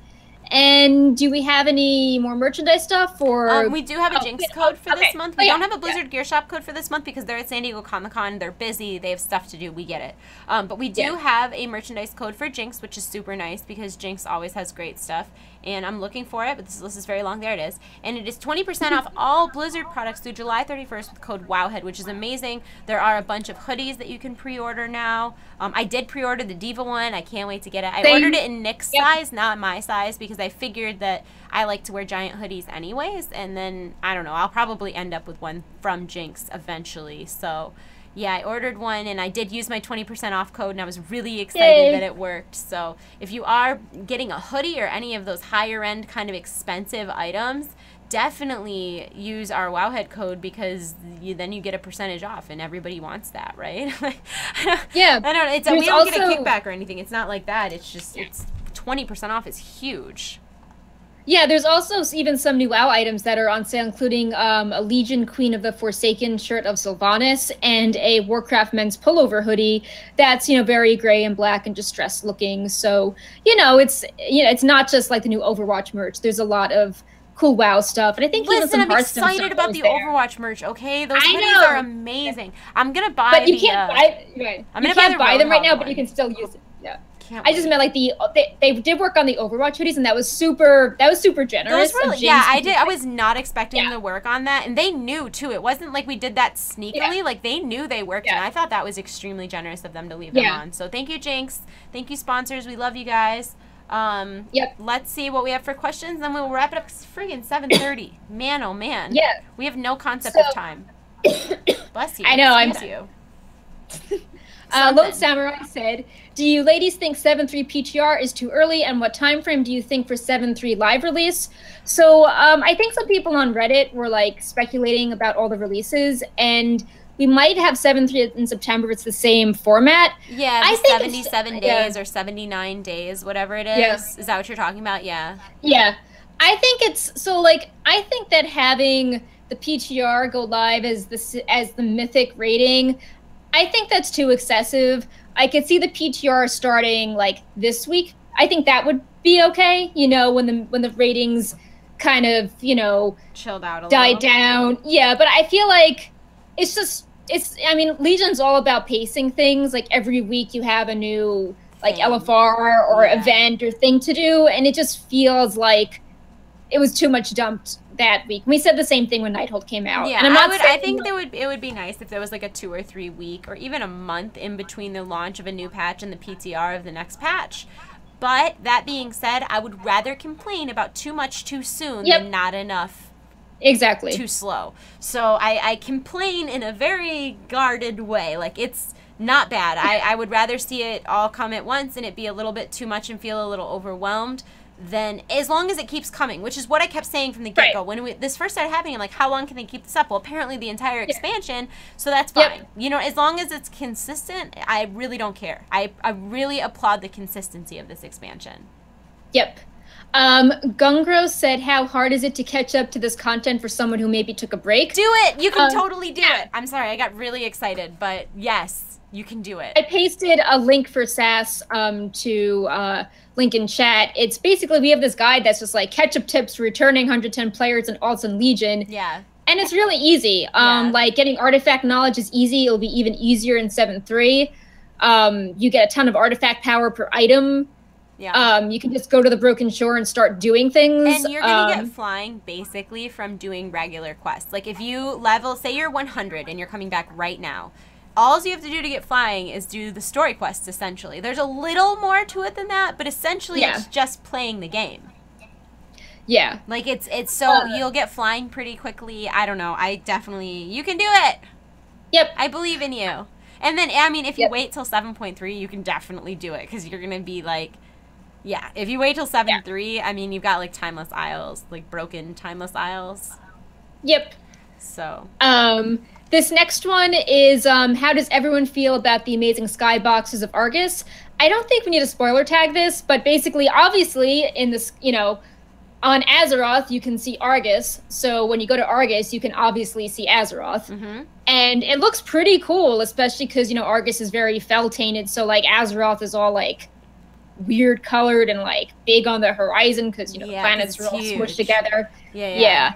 And do we have any more merchandise stuff? Or we do have a Jinx code for this month. We don't have a Blizzard Gear Shop code for this month because they're at San Diego Comic-Con. They're busy. They have stuff to do. We get it. But we do have a merchandise code for Jinx, which is super nice because Jinx always has great stuff. And I'm looking for it, but this list is very long. There it is. And it is 20% off all Blizzard products through July 31st with code Wowhead, which is amazing. There are a bunch of hoodies that you can pre-order now. I did pre-order the Diva one. I can't wait to get it. I ordered it in Nick's size, not my size, because I figured that I like to wear giant hoodies anyways. And then, I don't know, I'll probably end up with one from Jinx eventually. So, Yeah, I ordered one, and I did use my 20% off code, and I was really excited that it worked. So if you are getting a hoodie or any of those higher-end kind of expensive items, definitely use our Wowhead code, because then you get a percentage off, and everybody wants that, right? Yeah. I don't. We don't get a kickback or anything. It's not like that. It's just it's 20% off is huge. Yeah, there's also even some new WoW items that are on sale, including a Legion Queen of the Forsaken shirt of Sylvanas and a Warcraft men's pullover hoodie that's, very gray and black and distressed looking. So, it's not just like the new Overwatch merch. There's a lot of cool WoW stuff, and I think even some Hearthstone stuff. I'm excited about the Overwatch merch. Okay, those hoodies are amazing. I'm gonna buy. But you can't buy. I'm gonna buy them right now, but you can still use it. Yeah. I just meant like they did work on the Overwatch hoodies, and that was super generous. Those were, yeah, I did. I was not expecting to work on that, and they knew too. It wasn't like we did that sneakily. Yeah. Like they knew they worked, and I thought that was extremely generous of them to leave them on. So thank you, Jinx. Thank you, sponsors. We love you guys. Let's see what we have for questions, then we'll wrap it up. It's friggin' 7:30. Man, oh man. Yeah. We have no concept of time. Bless you. I know. Excuse you. Lone Samurai said, do you ladies think 7.3 PTR is too early, and what time frame do you think for 7.3 live release? So I think some people on Reddit were like speculating about all the releases, and we might have 7.3 in September if it's the same format. Yeah, I think 77 days or 79 days, whatever it is. Yeah. Is that what you're talking about? Yeah. Yeah. I think it's, I think that having the PTR go live as the Mythic rating, I think that's too excessive. I could see the PTR starting like this week. I think that would be okay, when the ratings kind of, chilled out a died down. Yeah, but I feel like Legion's all about pacing things. Like every week you have a new LFR or event or thing to do, and it just feels like it was too much dumped that week. We said the same thing when Nighthold came out. Yeah, and I think it would be nice if there was like a 2 or 3 week or even a month in between the launch of a new patch and the PTR of the next patch. But that being said, I would rather complain about too much too soon than not enough too slow. So I complain in a very guarded way. Like, it's not bad. I would rather see it all come at once and it be a little bit too much and feel a little overwhelmed, then as long as it keeps coming, which is what I kept saying from the get-go. When this first started happening, I'm like, how long can they keep this up? Well, apparently the entire expansion, so that's fine. As long as it's consistent, I really don't care. I really applaud the consistency of this expansion. Yep. Gungro said, how hard is it to catch up to this content for someone who maybe took a break? Do it! You can totally do it! I'm sorry, I got really excited, but yes, you can do it. I pasted a link for SAS to link in chat. It's basically, we have this guide that's just like catch-up tips for returning 110 players and alts in Legion. Yeah. And it's really easy. Like getting artifact knowledge is easy. It'll be even easier in 7.3. You get a ton of artifact power per item. Yeah. You can just go to the Broken Shore and start doing things. And you're going to get flying basically from doing regular quests. Like if you say you're 100 and you're coming back right now, all you have to do to get flying is do the story quests, essentially. There's a little more to it than that, but essentially it's just playing the game. Yeah. Like it's so you'll get flying pretty quickly. I don't know. You can do it. Yep. I believe in you. And then, if you wait till 7.3, you can definitely do it, because you're going to be like, if you wait till 7.3, you've got like Timeless Isles, like broken Timeless Isles. Yep. So. This next one is, how does everyone feel about the amazing skyboxes of Argus? I don't think we need to spoiler tag this, but basically, obviously, in this, on Azeroth, you can see Argus. So when you go to Argus, you can obviously see Azeroth. Mm-hmm. And it looks pretty cool, especially because, Argus is very fel-tainted. So, like, Azeroth is all, like, weird colored and, like, big on the horizon because, planets are all smushed together. Yeah.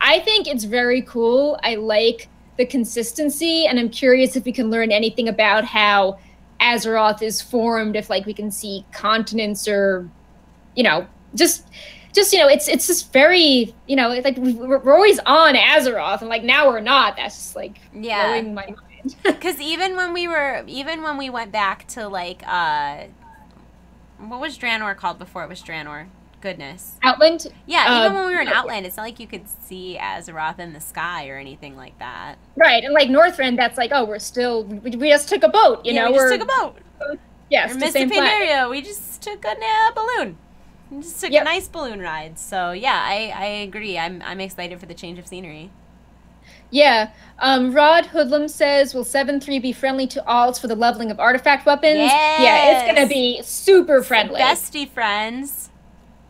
I think it's very cool. I like the consistency, and I'm curious if we can learn anything about how Azeroth is formed, if like we can see continents or just it's just very like we're always on Azeroth, and like now we're not. That's just like blowing my mind. Because even when we went back to like what was Draenor called before it was Draenor? goodness. Outland? Yeah, even when we were in Outland, it's not like you could see Azeroth in the sky or anything like that. Right, and like Northrend, that's like, oh, we just took a boat, you know? We just took a boat. Yes, or the same Mythic, we just took a balloon. We just took a nice balloon ride. So yeah, I agree. I'm excited for the change of scenery. Yeah. Rod Hoodlum says, will 7-3 be friendly to alts for the leveling of artifact weapons? Yes. Yeah, it's going to be super friendly. Bestie friends.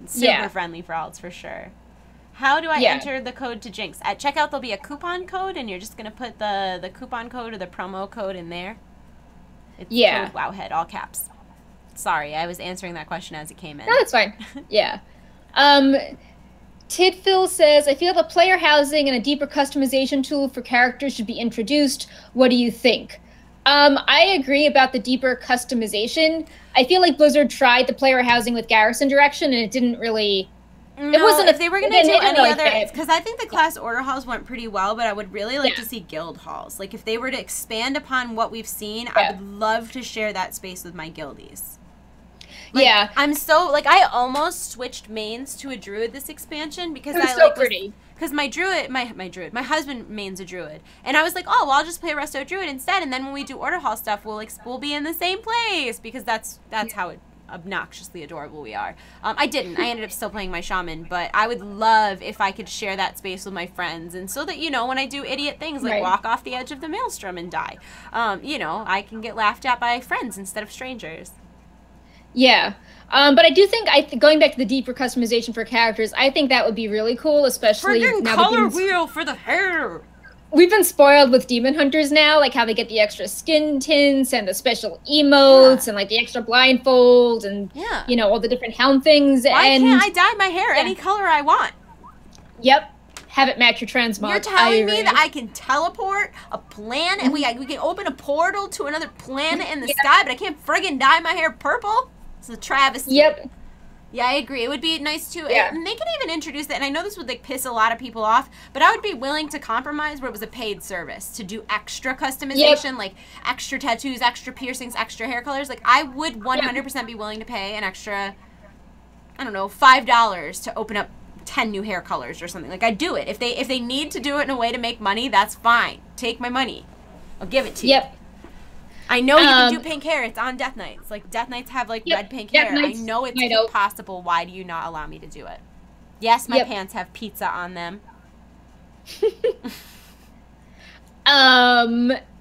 Super friendly for alts, for sure. How do I enter the code to Jinx? At checkout, there'll be a coupon code, and you're just going to put the coupon code or the promo code in there. It's code Wowhead, all caps. Sorry, I was answering that question as it came in. No, that's fine. Yeah. Tidphil says, I feel the player housing and a deeper customization tool for characters should be introduced. What do you think? I agree about the deeper customization. I feel like Blizzard tried the player housing with Garrison Direction, and it didn't really... No, it wasn't if they were going to do any other... Because I think the class order halls went pretty well, but I would really like to see guild halls. Like, if they were to expand upon what we've seen, I would love to share that space with my guildies. Like, I'm so... Like, I almost switched mains to a druid this expansion because I so pretty. Because my druid, my husband mains a druid. And I was like, oh, well, I'll just play Resto Druid instead. And then when we do order hall stuff, we'll be in the same place. Because that's how obnoxiously adorable we are. I didn't. I ended up still playing my shaman. But I would love if I could share that space with my friends. And so that, you know, when I do idiot things like walk off the edge of the maelstrom and die, you know, I can get laughed at by friends instead of strangers. Yeah. But I do think, going back to the deeper customization for characters, I think that would be really cool, especially now color wheel for the hair. We've been spoiled with Demon Hunters now, like how they get the extra skin tints and the special emotes and like the extra blindfold and you know, all the different helm things. Why can't I dye my hair any color I want? Yep. Have it match your transmog. You're telling me that I can teleport a planet and we can open a portal to another planet in the sky, but I can't friggin' dye my hair purple? It's a travesty. Yep. Yeah, I agree. It would be nice too. And they could even introduce it, and I know this would like piss a lot of people off, but I would be willing to compromise where it was a paid service to do extra customization, like extra tattoos, extra piercings, extra hair colors. Like I would 100% be willing to pay an extra, I don't know, $5 to open up 10 new hair colors or something. Like I'd do it. If they need to do it in a way to make money, that's fine. Take my money. I'll give it to you. I know you can do pink hair. It's on Death Knights. Like, Death Knights have, like, red pink hair. I know it's possible. Why do you not allow me to do it? Yes, my pants have pizza on them.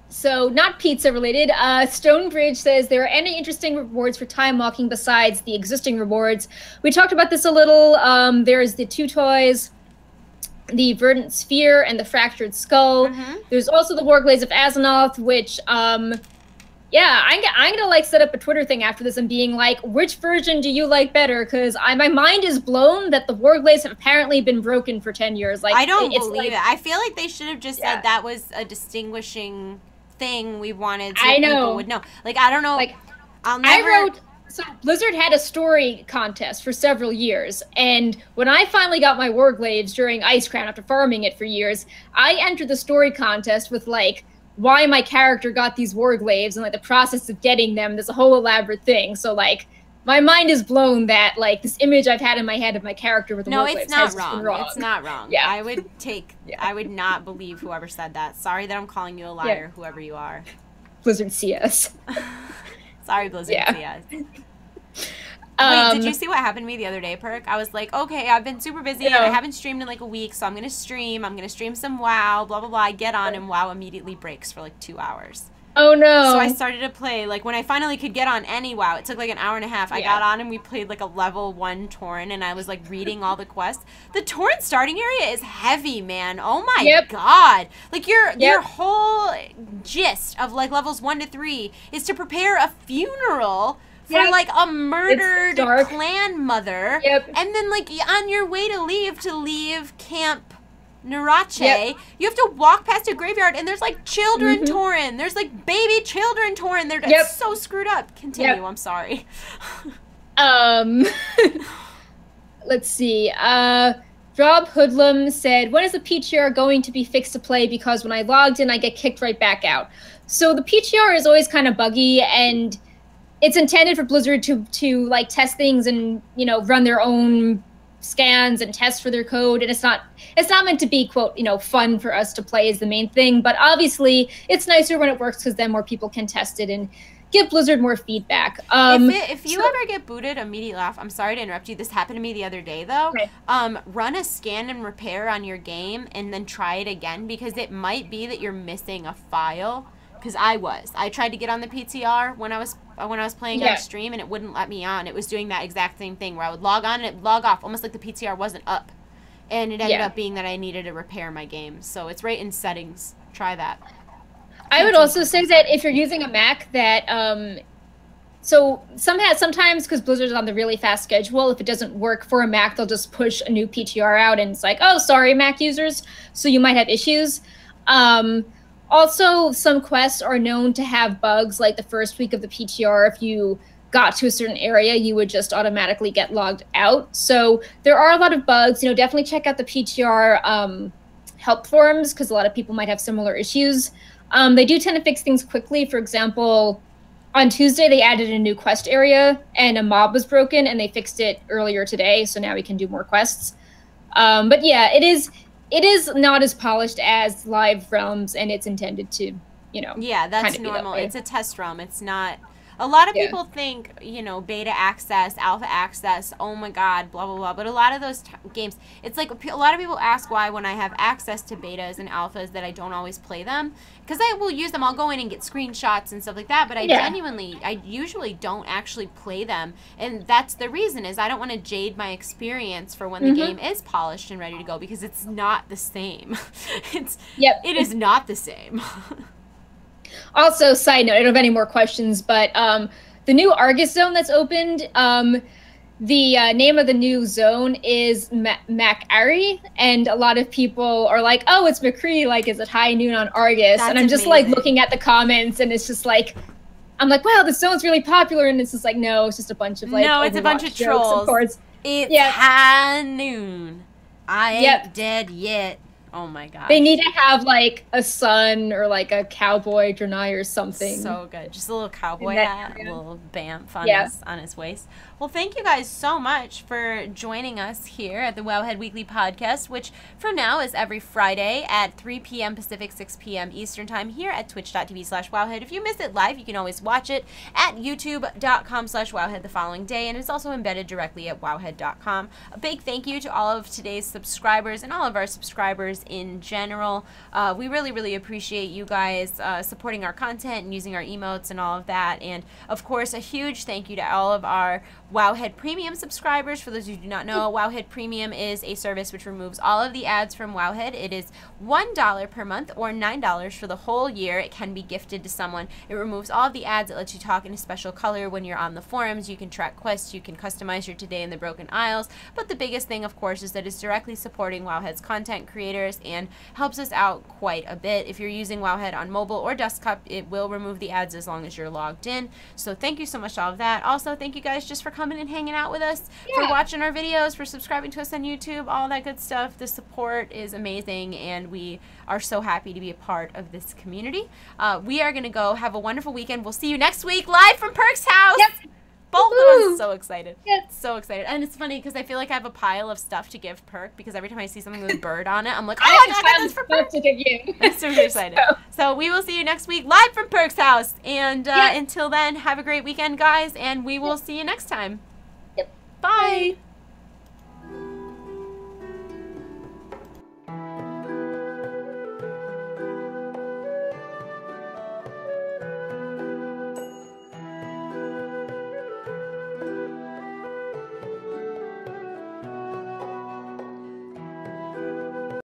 So, not pizza related. Stonebridge says, there are any interesting rewards for time walking besides the existing rewards? We talked about this a little. There's the 2 toys, the Verdant Sphere and the Fractured Skull. There's also the Warglaze of Azeroth, which, yeah, I'm gonna like set up a Twitter thing after this and being like, which version do you like better? Because my mind is blown that the Warglaze have apparently been broken for 10 years. Like, I don't believe it. I feel like they should have just said that was a distinguishing thing we wanted so people would know. Like, I don't know. Like, So Blizzard had a story contest for several years, and when I finally got my Warglaives during Ice Crown after farming it for years, I entered the story contest with like why my character got these Warglaives and like the process of getting them. There's a whole elaborate thing. So like my mind is blown that like this image I've had in my head of my character with the Warglaives it's not wrong. It's not wrong. Yeah. I would take I would not believe whoever said that. Sorry that I'm calling you a liar, whoever you are. Blizzard CS. Sorry, Blizzard CS. Wait, did you see what happened to me the other day, Perk? I was like, okay, I've been super busy and I haven't streamed in like a week, so I'm going to stream. I'm going to stream some WoW, blah, blah, blah. I get on and WoW immediately breaks for like 2 hours. Oh, no. So I started to play, like when I finally could get on any WoW, it took like an hour and a half. I got on and we played like a level 1 Tauren and I was like reading all the quests. The Tauren starting area is heavy, man. Oh my god. Like your whole gist of like levels 1 to 3 is to prepare a funeral for like a murdered clan mother, and then like on your way to leave Camp Narache, you have to walk past a graveyard, and there's like children Tauren. There's like baby children Tauren. They're so screwed up. Continue. I'm sorry. Let's see. Rob Hoodlum said, when is the PTR going to be fixed to play? Because when I logged in, I get kicked right back out. So the PTR is always kind of buggy, and it's intended for Blizzard to like test things and, you know, run their own scans and test for their code, and it's not meant to be, quote, you know, fun for us to play is the main thing, but obviously it's nicer when it works because then more people can test it and give Blizzard more feedback. If you ever get booted, immediately off. I'm sorry to interrupt you. This happened to me the other day, though. Okay. Run a scan and repair on your game, and then try it again, because it might be that you're missing a file. Because I tried to get on the PTR when I was playing on stream, and it wouldn't let me on. It was doing that exact same thing where I would log on and it would log off, almost like the PTR wasn't up, and it ended up being that I needed to repair my game. So it's right in settings. Try that. I would also say that if you're using a Mac, that so sometimes because Blizzard's on the really fast schedule, if it doesn't work for a Mac, they'll just push a new PTR out, and it's like, oh, sorry, Mac users. So you might have issues. Also, some quests are known to have bugs, like the first week of the PTR. If you got to a certain area, you would just automatically get logged out. So there are a lot of bugs. You know, definitely check out the PTR help forums, because a lot of people might have similar issues. They do tend to fix things quickly. For example, on Tuesday, they added a new quest area, and a mob was broken, and they fixed it earlier today, so now we can do more quests. But yeah, it is not as polished as Live Realms, and it's intended to, you know. Yeah, that's normal. It's a test realm. It's not. A lot of people think, you know, beta access, alpha access, oh my god, blah, blah, blah. But a lot of those games, it's like a lot of people ask why when I have access to betas and alphas that I don't always play them. Because I will use them. I'll go in and get screenshots and stuff like that. But I usually don't actually play them. And that's the reason, is I don't want to jade my experience for when the game is polished and ready to go. Because it's not the same. It is not the same. Also, side note, I don't have any more questions, but the new Argus zone that's opened, the name of the new zone is Macari, and a lot of people are like, oh, it's McCree, like, is it high noon on Argus? That's and I'm just, amazing. like, looking at the comments, and it's just like, I'm like, wow, this zone's really popular, and it's just like, no, it's just a bunch of, like, no, it's a bunch of trolls. It's high noon. I ain't dead yet. Oh my god. They need to have like a sun or like a cowboy Draenei or something. So good. Just a little cowboy hat, a little bamf on his waist. Well, thank you guys so much for joining us here at the Wowhead Weekly podcast, which for now is every Friday at 3 p.m. Pacific, 6 p.m. Eastern Time here at twitch.tv/wowhead. If you miss it live, you can always watch it at youtube.com/wowhead the following day, and it's also embedded directly at wowhead.com. A big thank you to all of today's subscribers and all of our subscribers in general. We really, really appreciate you guys supporting our content and using our emotes and all of that. And of course, a huge thank you to all of our Wowhead Premium subscribers. For those who do not know, Wowhead Premium is a service which removes all of the ads from Wowhead. It is $1 per month or $9 for the whole year. It can be gifted to someone. It removes all of the ads. It lets you talk in a special color when you're on the forums. You can track quests. You can customize your Today in the Broken Isles. But the biggest thing, of course, is that it's directly supporting Wowhead's content creators and helps us out quite a bit. If you're using Wowhead on mobile or desktop, it will remove the ads as long as you're logged in. So thank you so much to all of that. Also, thank you guys just for coming and hanging out with us, for watching our videos, for subscribing to us on YouTube, all that good stuff. The support is amazing, and we are so happy to be a part of this community. We are going to go have a wonderful weekend. We'll see you next week live from Perk's house. Both of us so excited. So excited. And it's funny because I feel like I have a pile of stuff to give Perk, because every time I see something with a bird on it, I'm like, oh, I got this for Perk. To give you. I'm super excited. So we will see you next week live from Perk's house. And until then, have a great weekend, guys, and we will see you next time. Bye.